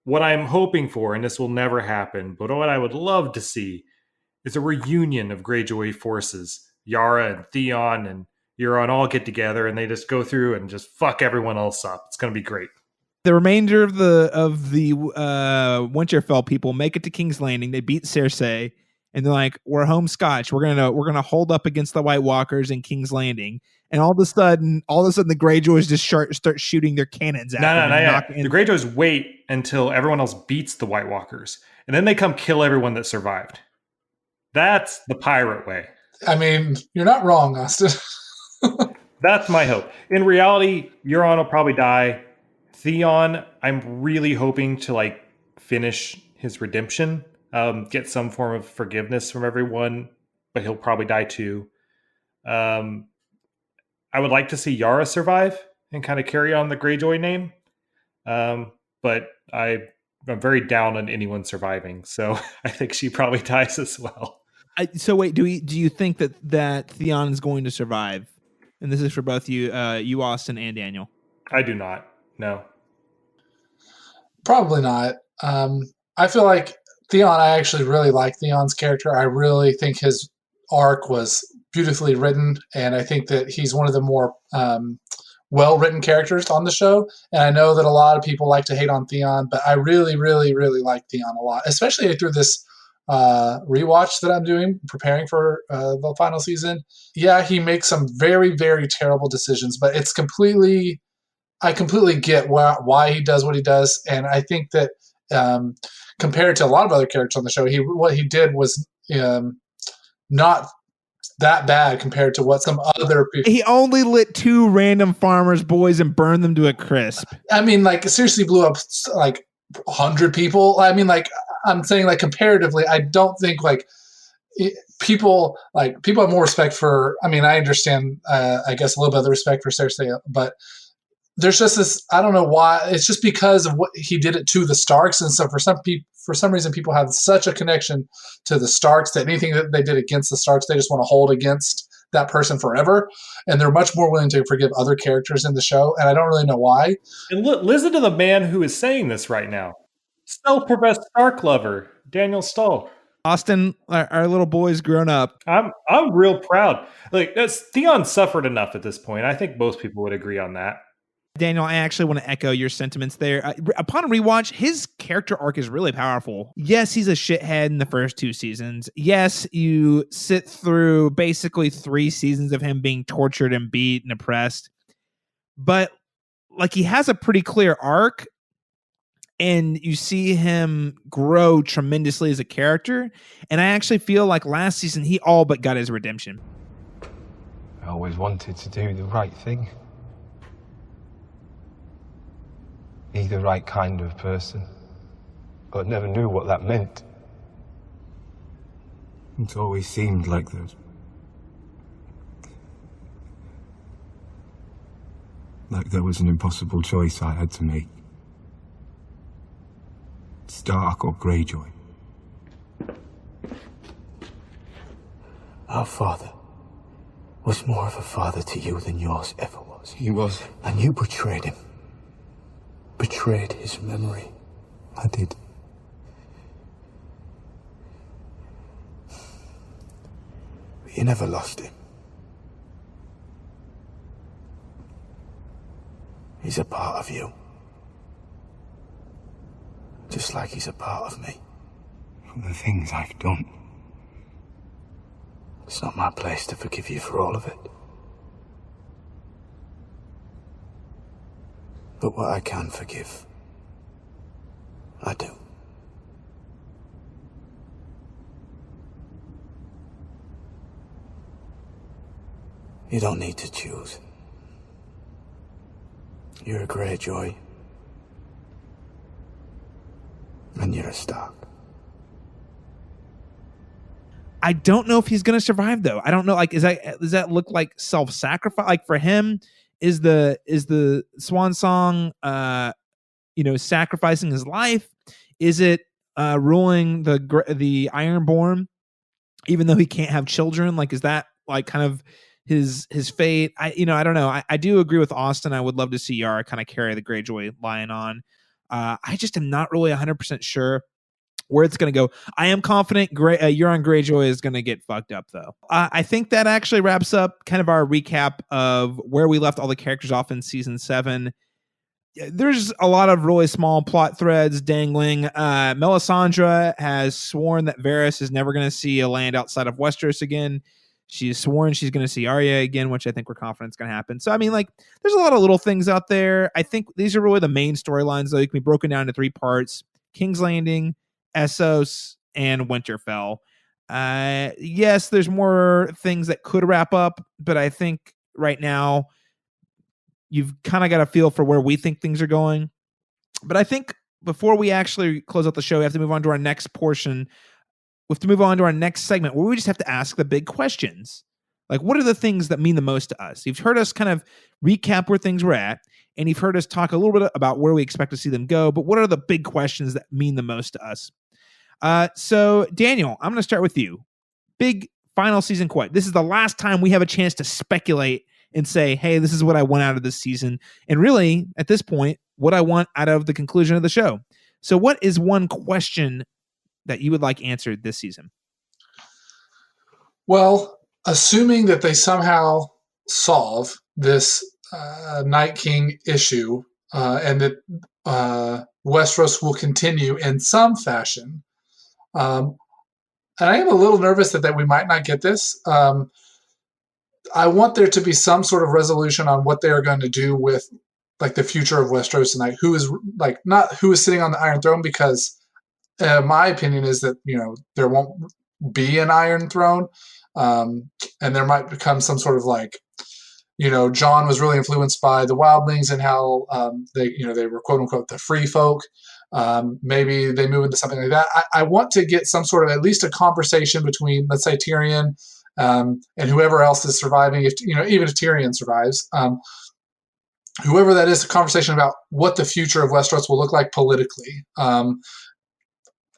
What I'm hoping for, and this will never happen, but what I would love to see is a reunion of Greyjoy forces. Yara and Theon and Euron all get together and they just go through and just fuck everyone else up. It's going to be great. The remainder of the Winterfell people make it to King's Landing. They beat Cersei, and they're like, "We're home scotch. We're gonna hold up against the White Walkers in King's Landing." And all of a sudden, the Greyjoys just start shooting their cannons at them. No. The Greyjoys wait until everyone else beats the White Walkers, and then they come kill everyone that survived. That's the pirate way. I mean, you're not wrong, Austin. That's my hope. In reality, Euron will probably die. Theon, I'm really hoping to finish his redemption, get some form of forgiveness from everyone, but he'll probably die too. I would like to see Yara survive and kind of carry on the Greyjoy name, but I'm very down on anyone surviving, so I think she probably dies as well. So wait, do you think that Theon is going to survive? And this is for both you, Austin, and Daniel. I do not. No. Probably not. I feel like Theon, I actually really like Theon's character. I really think his arc was beautifully written, and I think that he's one of the more well-written characters on the show. And I know that a lot of people like to hate on Theon, but I really, really, really like Theon a lot, especially through this rewatch that I'm doing, preparing for the final season. Yeah, he makes some very, very terrible decisions, but I completely get why he does what he does. And I think that compared to a lot of other characters on the show, what he did was not that bad compared to what some other people. He only lit 2 random farmers' boys and burned them to a crisp. I mean, seriously blew up 100 people. I mean, I'm saying comparatively, I don't think people have more respect for. I mean, I understand, I guess, a little bit of the respect for Cersei, but there's just this, I don't know why, it's just because of what he did it to the Starks. And so for some reason, people have such a connection to the Starks that anything that they did against the Starks, they just want to hold against that person forever. And they're much more willing to forgive other characters in the show. And I don't really know why. And listen to the man who is saying this right now. Self-professed Stark lover, Daniel Stahl. Austin, our little boy's grown up. I'm real proud. Like, Theon suffered enough at this point. I think most people would agree on that. Daniel, I actually want to echo your sentiments there. Upon rewatch, his character arc is really powerful. Yes, he's a shithead in the first 2 seasons. Yes, you sit through basically 3 seasons of him being tortured and beat and oppressed. But like, he has a pretty clear arc, and you see him grow tremendously as a character. And I actually feel like last season, he all but got his redemption. I always wanted to do the right thing. Be the right kind of person, but never knew what that meant. It always seemed like there was an impossible choice I had to make. Stark or Greyjoy. Our father was more of a father to you than yours ever was. He was. And you betrayed him. Betrayed his memory. I did. But you never lost him. He's a part of you. Just like he's a part of me. The things I've done. It's not my place to forgive you for all of it. But what I can forgive, I do. You don't need to choose. You're a Greyjoy. And you're a Stark. I don't know if he's going to survive, though. I don't know. Like, does that look like self-sacrifice? Like, for him, is the swan song, sacrificing his life? Is it ruling the Ironborn, even though he can't have children? Like, is that like kind of his fate? I don't know. I do agree with Austin. I would love to see Yara kind of carry the Greyjoy line on. I just am not really 100% sure where it's going to go. I am confident Euron Greyjoy is going to get fucked up, though. I think that actually wraps up kind of our recap of where we left all the characters off in season 7. There's a lot of really small plot threads dangling. Melisandre has sworn that Varys is never going to see a land outside of Westeros again. She's sworn she's going to see Arya again, which I think we're confident is going to happen. So, I mean, like, there's a lot of little things out there. I think these are really the main storylines, though. They can be broken down into 3 parts: King's Landing, Essos, and Winterfell. Yes, there's more things that could wrap up, but I think right now you've kind of got a feel for where we think things are going. But I think before we actually close out the show, we have to move on to our next portion. We have to move on to our next segment where we just have to ask the big questions. Like, what are the things that mean the most to us? You've heard us kind of recap where things were at, and you've heard us talk a little bit about where we expect to see them go, but what are the big questions that mean the most to us? So, Daniel, I'm going to start with you. Big final season question. This is the last time we have a chance to speculate and say, hey, this is what I want out of this season. And really, at this point, what I want out of the conclusion of the show. So what is one question that you would like answered this season? Well, assuming that they somehow solve this Night King issue and that Westeros will continue in some fashion, and I am a little nervous that we might not get this. I want there to be some sort of resolution on what they are going to do with like the future of Westeros and like who is like not who is sitting on the Iron Throne, because my opinion is that there won't be an Iron Throne, and there might become some sort of like Jon was really influenced by the Wildlings and how they were quote unquote the free folk. Maybe they move into something like that. I want to get some sort of at least a conversation between, let's say, Tyrion and whoever else is surviving. If even if Tyrion survives, whoever that is, a conversation about what the future of Westeros will look like politically.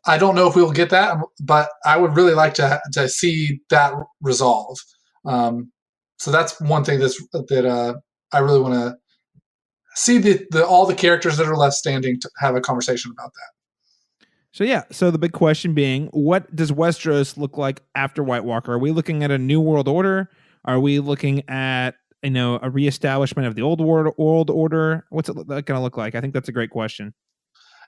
I don't know if we'll get that, but I would really like to see that resolve. So that's one thing that I really want to see all the characters that are left standing to have a conversation about that. So yeah, so the big question being, what does Westeros look like after White Walker? Are we looking at a new world order? Are we looking at a reestablishment of the old world order? What's it going to look like? I think that's a great question.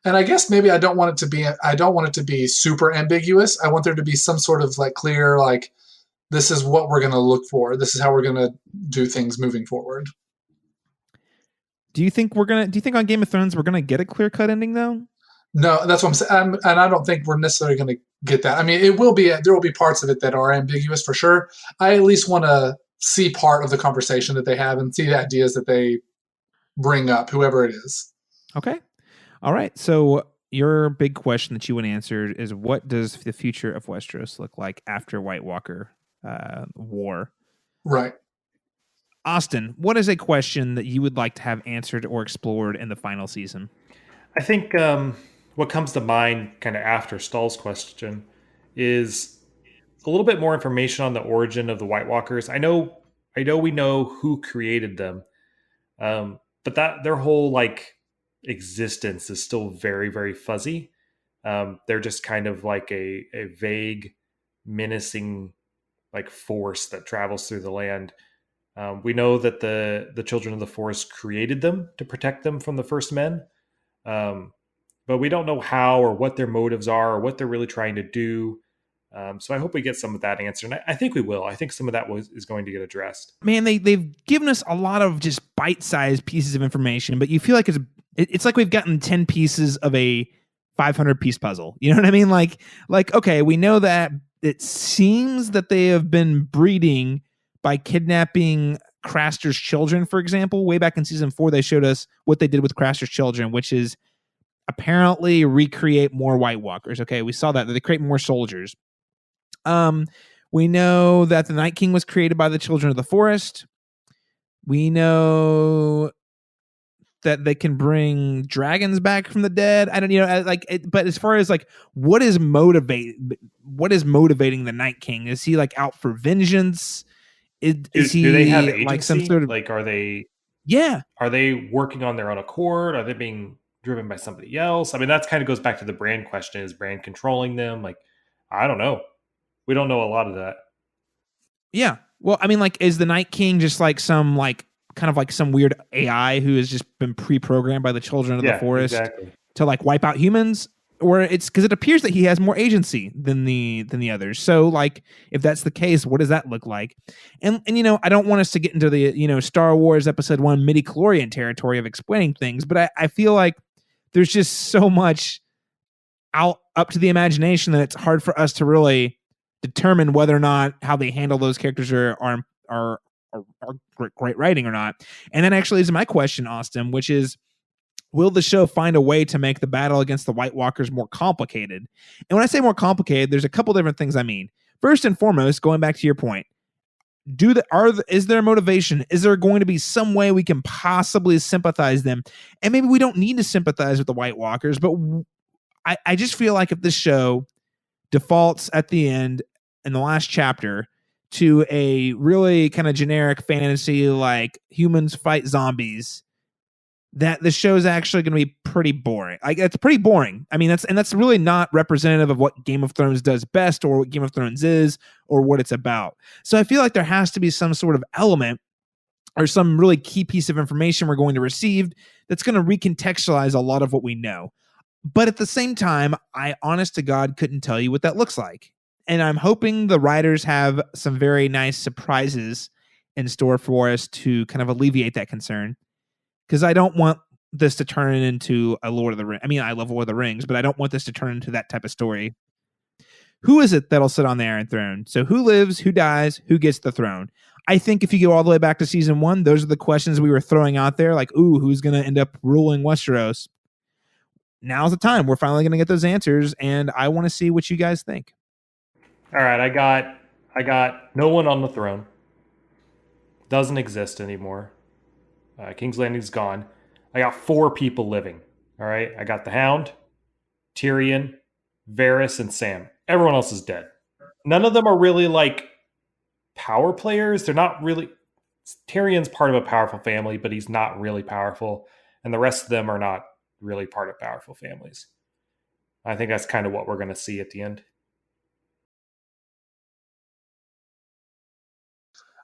And I guess maybe I don't want it to be super ambiguous. I want there to be some sort of like clear, like, this is what we're going to look for. This is how we're going to do things moving forward. Do you think on Game of Thrones we're going to get a clear-cut ending though? No, that's what I'm saying. And I don't think we're necessarily going to get that. I mean, there will be parts of it that are ambiguous for sure. I at least want to see part of the conversation that they have and see the ideas that they bring up, whoever it is. Okay. All right. So your big question that you want answered is, what does the future of Westeros look like after White Walker war? Right. Austin, what is a question that you would like to have answered or explored in the final season? I think what comes to mind kind of after Stahl's question is a little bit more information on the origin of the White Walkers. I know we know who created them, but that their whole like existence is still very, very fuzzy. They're just kind of like a vague, menacing like force that travels through the land. We know that the Children of the Forest created them to protect them from the First Men, but we don't know how or what their motives are or what they're really trying to do. So I hope we get some of that answer, and I think we will. I think some of that is going to get addressed. Man, they've given us a lot of just bite-sized pieces of information, but you feel like it's like we've gotten 10 pieces of a 500-piece puzzle. You know what I mean? Like okay, we know that it seems that they have been breeding by kidnapping Craster's children, for example. Way back in season 4, they showed us what they did with Craster's children, which is apparently recreate more White Walkers. Okay, we saw that they create more soldiers. We know that the Night King was created by the Children of the Forest. We know that they can bring dragons back from the dead. I don't, but as far as like what is motivating the Night King? Is he like out for vengeance? Do they have agency? Like some sort of, like, are they working on their own accord? Are they being driven by somebody else? I mean, that's kind of goes back to the Bran question. Is Bran controlling them? Like, I don't know. We don't know a lot of that. Yeah. Well, I mean, like, is the Night King just like some like kind of like some weird AI who has just been pre-programmed by the Children of the Forest to like wipe out humans? Or it's because it appears that he has more agency than the others. So like, if that's the case, what does that look like? And I don't want us to get into the Star Wars Episode 1 midi-chlorian territory of explaining things, but I feel like there's just so much up to the imagination that it's hard for us to really determine whether or not how they handle those characters are great writing or not. And that actually is my question, Austin, which is, will the show find a way to make the battle against the White Walkers more complicated? And when I say more complicated, there's a couple different things I mean. First and foremost, going back to your point, is there motivation? Is there going to be some way we can possibly sympathize them? And maybe we don't need to sympathize with the White Walkers, but I just feel like if this show defaults at the end in the last chapter to a really kind of generic fantasy like humans fight zombies, that the show's actually going to be pretty boring. Like, it's pretty boring. I mean, that's really not representative of what Game of Thrones does best or what Game of Thrones is or what it's about. So I feel like there has to be some sort of element or some really key piece of information we're going to receive that's going to recontextualize a lot of what we know. But at the same time, I honest to God couldn't tell you what that looks like. And I'm hoping the writers have some very nice surprises in store for us to kind of alleviate that concern. Because I don't want this to turn into a Lord of the Rings. I mean, I love Lord of the Rings, but I don't want this to turn into that type of story. Who is it that'll sit on the Iron Throne? So who lives, who dies, who gets the throne? I think if you go all the way back to season 1, those are the questions we were throwing out there. Like, ooh, who's going to end up ruling Westeros? Now's the time. We're finally going to get those answers, and I want to see what you guys think. All right, I got no one on the throne. Doesn't exist anymore. King's Landing's gone. I got 4 people living. All right. I got the Hound, Tyrion, Varys, and Sam. Everyone else is dead. None of them are really like power players. They're not really. Tyrion's part of a powerful family, but he's not really powerful. And the rest of them are not really part of powerful families. I think that's kind of what we're going to see at the end.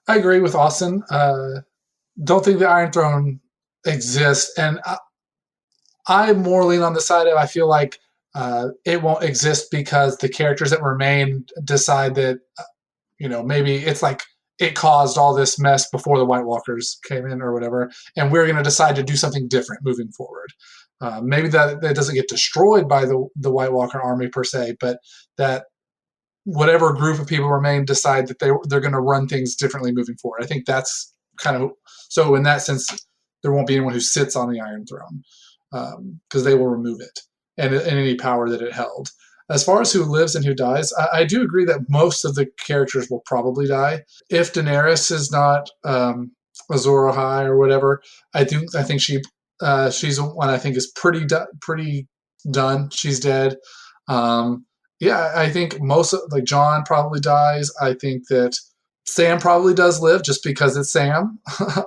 I agree with Austin. Don't think the Iron Throne exists. And I more lean on the side of I feel like it won't exist because the characters that remain decide that, maybe it's like it caused all this mess before the White Walkers came in or whatever, and we're going to decide to do something different moving forward. Maybe that doesn't get destroyed by the White Walker army per se, but that whatever group of people remain decide that they're going to run things differently moving forward. I think that's kind of so in that sense, there won't be anyone who sits on the Iron Throne because they will remove it and any power that it held. As far as who lives and who dies, I do agree that most of the characters will probably die. If Daenerys is not Azor Ahai or whatever, I think she's one I think is pretty done. She's dead. Yeah, I think most of Jon probably dies. I think that Sam probably does live just because it's Sam.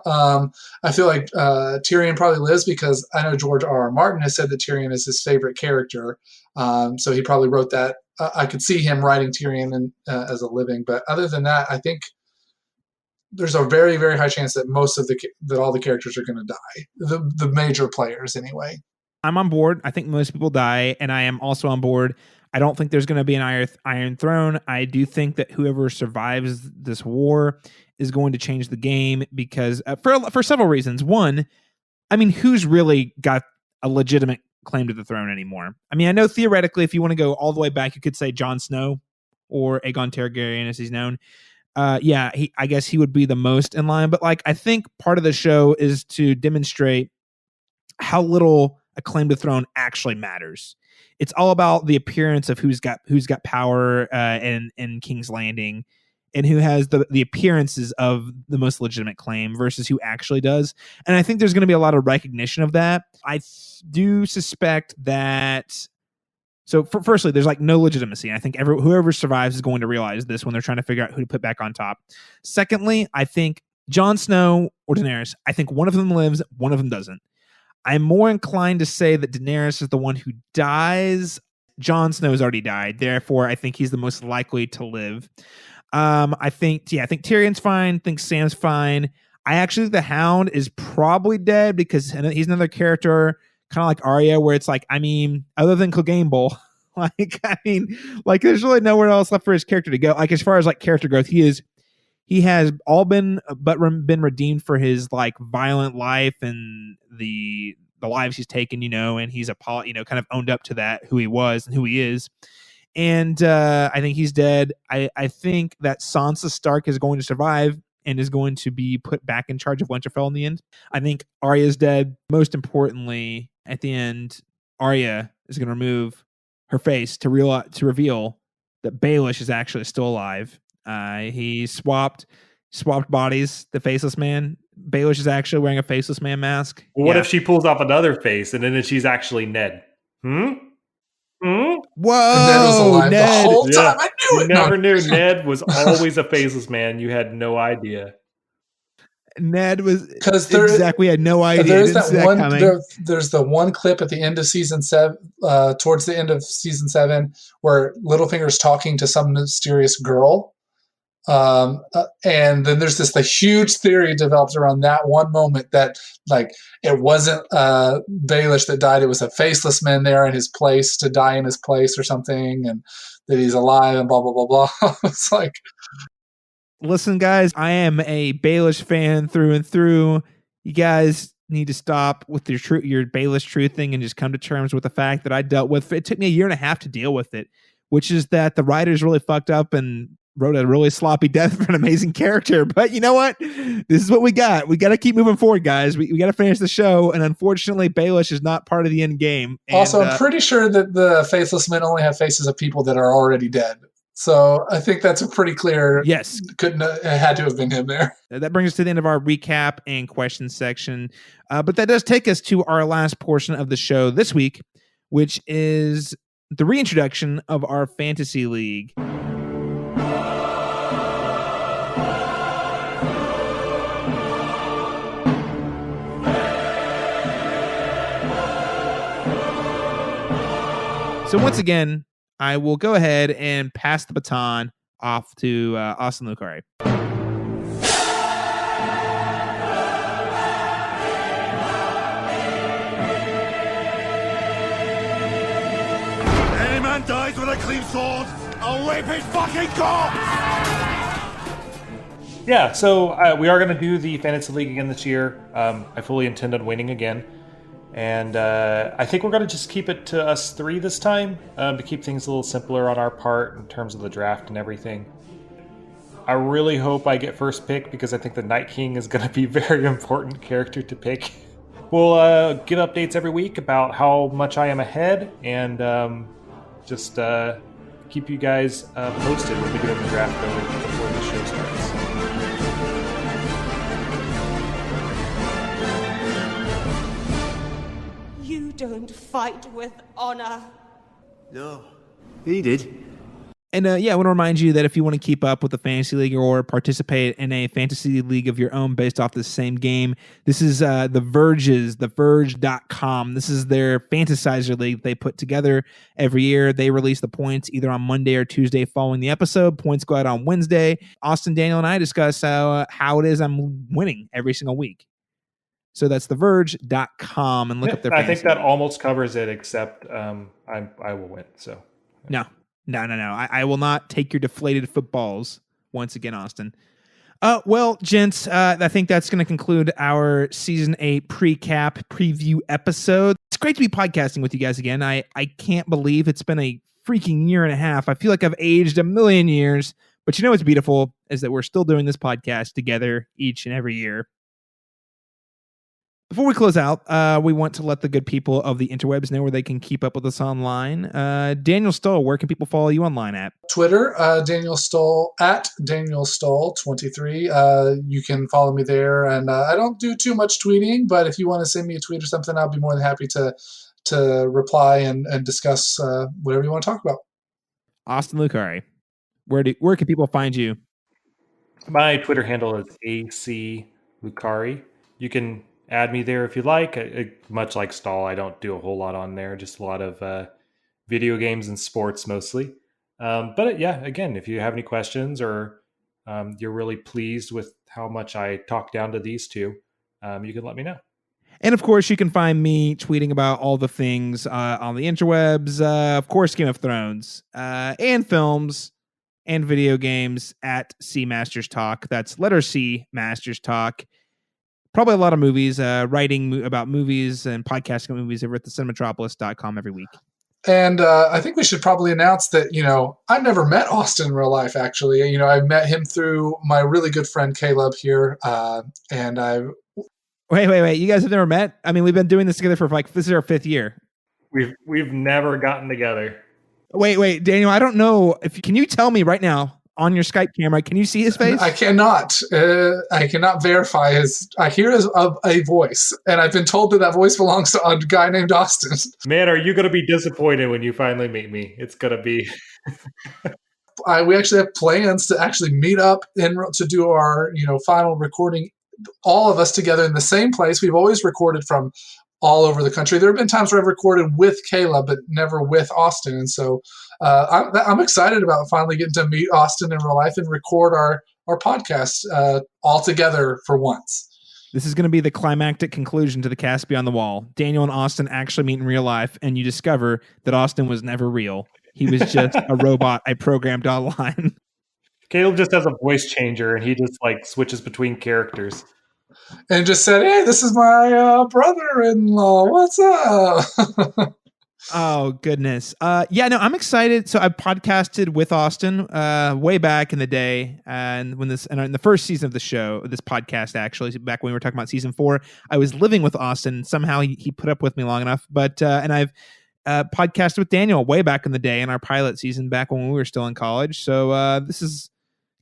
I feel like Tyrion probably lives because I know George R.R. Martin has said that Tyrion is his favorite character. So he probably wrote that. I could see him writing Tyrion as a living. But other than that, I think there's a very, very high chance that that all the characters are going to die. The major players anyway. I'm on board. I think most people die, and I am also on board. I don't think there's going to be an Iron Throne. I do think that whoever survives this war is going to change the game because for several reasons. One, I mean, who's really got a legitimate claim to the throne anymore? I mean, I know theoretically, if you want to go all the way back, you could say Jon Snow or Aegon Targaryen, as he's known. I guess he would be the most in line. But I think part of the show is to demonstrate how little a claim to the throne actually matters. It's all about the appearance of who's got power in King's Landing and who has the appearances of the most legitimate claim versus who actually does. And I think there's going to be a lot of recognition of that. I do suspect that. So firstly, there's no legitimacy. I think whoever survives is going to realize this when they're trying to figure out who to put back on top. Secondly, I think Jon Snow or Daenerys, I think one of them lives, one of them doesn't. I'm more inclined to say that Daenerys is the one who dies. Jon Snow's already died. Therefore, I think he's the most likely to live. I think Tyrion's fine. I think Sam's fine. I actually think the Hound is probably dead because he's another character kind of like Arya, where it's other than Clegane Bowl, there's really nowhere else left for his character to go. As far as character growth, he has all been redeemed for his violent life and the lives he's taken, and he's kind of owned up to that, who he was and who he is. And I think he's dead. I think that Sansa Stark is going to survive and is going to be put back in charge of Winterfell in the end. I think Arya's dead. Most importantly, at the end, Arya is going to remove her face to reveal that Baelish is actually still alive. He swapped bodies. The faceless man. Baelish is actually wearing a faceless man mask. Well, what if she pulls off another face and then she's actually Ned? Whoa! And Ned was alive the whole time. I knew it. You never knew Ned was always a faceless man. You had no idea. Ned was we had no idea. There's there's the one clip at the end of season 7, towards the end of season 7, where Littlefinger's talking to some mysterious girl. And then there's the huge theory developed around that one moment that it wasn't Baelish that died, it was a faceless man there in his place to die in his place or something, and that he's alive and blah blah blah blah. It's listen, guys, I am a Baelish fan through and through. You guys need to stop with your Baelish truth thing and just come to terms with the fact that I dealt with. It took me a year and a half to deal with it, which is that the writers really fucked up and wrote a really sloppy death for an amazing character. But you know what? This is what we got. We got to keep moving forward, guys. We got to finish the show. And unfortunately, Baelish is not part of the end game. And, also, I'm pretty sure that the faceless men only have faces of people that are already dead. So I think that's a pretty clear. Yes. It had to have been him there. That brings us to the end of our recap and questions section. But that does take us to our last portion of the show this week, which is the reintroduction of our fantasy league. So once again, I will go ahead and pass the baton off to Austin Lucari. Any man dies with a clean sword, I'll rape his fucking corpse! Yeah, so we are going to do the Fantasy League again this year. I fully intend on winning again. And I think we're going to just keep it to us three this time to keep things a little simpler on our part in terms of the draft and everything. I really hope I get first pick because I think the Night King is going to be a very important character to pick. We'll give updates every week about how much I am ahead and just keep you guys posted when we do the draft before the show starts. You don't fight with honor. No, he did. And I want to remind you that if you want to keep up with the fantasy league or participate in a fantasy league of your own based off the same game, this is The Verge's, theverge.com. This is their fantasizer league they put together every year. They release the points either on Monday or Tuesday following the episode. Points go out on Wednesday. Austin, Daniel, and I discuss how it is I'm winning every single week. So that's theverge.com and look up their fantasy. I think that almost covers it, except I will win. So No. I will not take your deflated footballs once again, Austin. Well, gents, I think that's going to conclude our Season 8 pre-cap preview episode. It's great to be podcasting with you guys again. I can't believe it's been a freaking year and a half. I feel like I've aged a million years. But you know what's beautiful is that we're still doing this podcast together each and every year. Before we close out, we want to let the good people of the interwebs know where they can keep up with us online. Daniel Stoll, where can people follow you online at? Twitter, Daniel Stoll, at Daniel Stoll 23. You can follow me there. And I don't do too much tweeting, but if you want to send me a tweet or something, I'll be more than happy to reply and discuss whatever you want to talk about. Austin Lucari, where can people find you? My Twitter handle is AC Lucari. You can add me there if you like. Much like Stall, I don't do a whole lot on there, just a lot of video games and sports mostly. But yeah, again, if you have any questions or you're really pleased with how much I talk down to these two, you can let me know. And of course, you can find me tweeting about all the things on the interwebs. Of course, Game of Thrones and films and video games at C Masters Talk. That's letter C Masters Talk. Probably a lot of movies, writing about movies and podcasting about movies over at thecinematropolis.com every week. And I think we should probably announce that, I've never met Austin in real life, actually. I met him through my really good friend Caleb here. And I've... Wait. You guys have never met? I mean, we've been doing this together for this is our 5th year. We've never gotten together. Wait, Daniel, I don't know. Can you tell me right now, on your Skype camera, can you see his face? I cannot. I cannot verify I hear a voice, and I've been told that voice belongs to a guy named Austin. Man, are you going to be disappointed when you finally meet me? It's going to be... We actually have plans to actually meet up and to do our final recording, all of us together in the same place. We've always recorded from all over the country. There have been times where I've recorded with Caleb, but never with Austin. And so I'm excited about finally getting to meet Austin in real life and record our podcast all together for once. This is going to be the climactic conclusion to the Cast Beyond the Wall. Daniel and Austin actually meet in real life, and you discover that Austin was never real. He was just a robot I programmed online. Caleb just has a voice changer, and he just switches between characters. And just said, "Hey, this is my brother-in-law. What's up?" Oh, goodness. I'm excited. So I podcasted with Austin way back in the day. And in the first season of the show, this podcast, actually, back when we were talking about season 4, I was living with Austin. Somehow he put up with me long enough. But and I've podcast with Daniel way back in the day in our pilot season back when we were still in college. So this is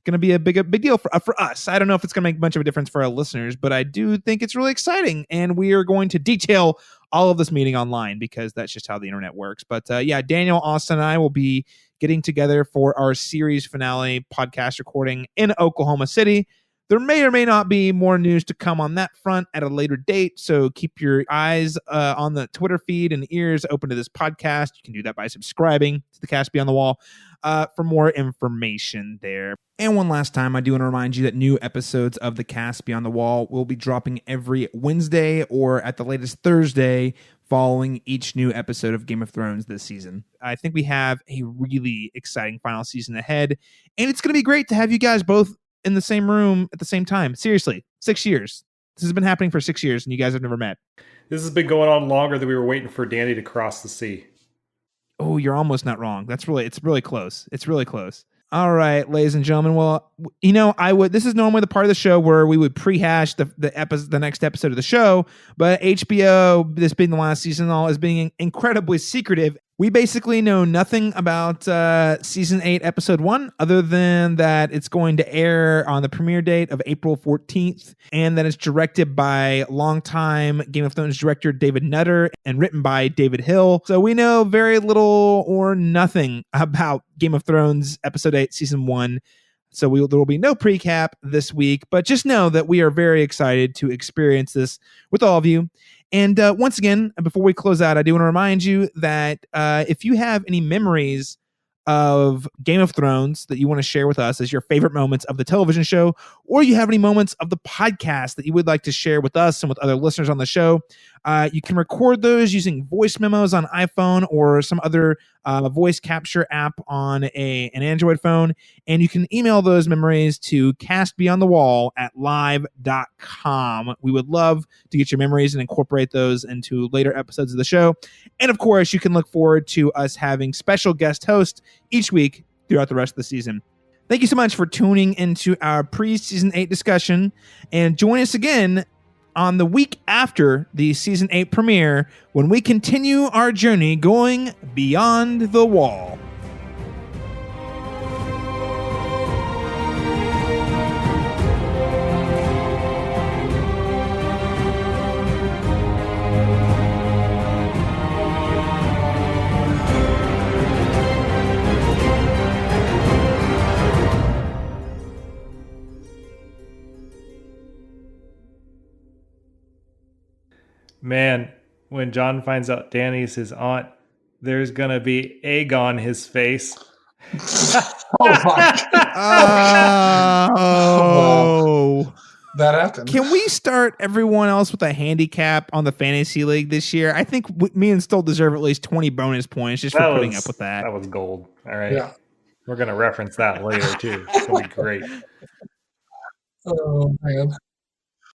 going to be a big deal for us. I don't know if it's going to make much of a difference for our listeners, but I do think it's really exciting. And we are going to detail all of this meeting online because that's just how the internet works. But yeah, Daniel, Austin, and I will be getting together for our series finale podcast recording in Oklahoma City. There may or may not be more news to come on that front at a later date, so keep your eyes on the Twitter feed and ears open to this podcast. You can do that by subscribing to the Cast Beyond the Wall for more information there. And one last time, I do want to remind you that new episodes of the Cast Beyond the Wall will be dropping every Wednesday or at the latest Thursday following each new episode of Game of Thrones this season. I think we have a really exciting final season ahead, and it's going to be great to have you guys both in the same room at the same time. Seriously, 6 years. This has been happening for 6 years, and you guys have never met. This has been going on longer than we were waiting for Dany to cross the sea. Oh, you're almost not wrong. It's really close. It's really close. All right, ladies and gentlemen. Well, this is normally the part of the show where we would prehash the next episode of the show, but HBO, this being the last season, is being incredibly secretive. We basically know nothing about season 8, episode 1, other than that it's going to air on the premiere date of April 14th, and that it's directed by longtime Game of Thrones director David Nutter and written by David Hill. So we know very little or nothing about Game of Thrones episode 8, season 1. So there will be no precap this week, but just know that we are very excited to experience this with all of you. And once again, before we close out, I do want to remind you that if you have any memories of Game of Thrones that you want to share with us as your favorite moments of the television show, or you have any moments of the podcast that you would like to share with us and with other listeners on the show, you can record those using voice memos on iPhone or some other voice capture app on an Android phone. And you can email those memories to castbeyondthewall@live.com. We would love to get your memories and incorporate those into later episodes of the show. And of course, you can look forward to us having special guest hosts each week throughout the rest of the season. Thank you so much for tuning into our pre-season 8 discussion, and join us again on the week after the season 8 premiere when we continue our journey going beyond the wall. Man, when Jon finds out Dany's his aunt, there's going to be egg on his face. Oh, my God. Oh. That happened. Can we start everyone else with a handicap on the fantasy league this year? I think me and Stoll deserve at least 20 bonus points just for putting up with that. That was gold. All right. Yeah. We're going to reference that later, too. It's going to be great. Oh, man.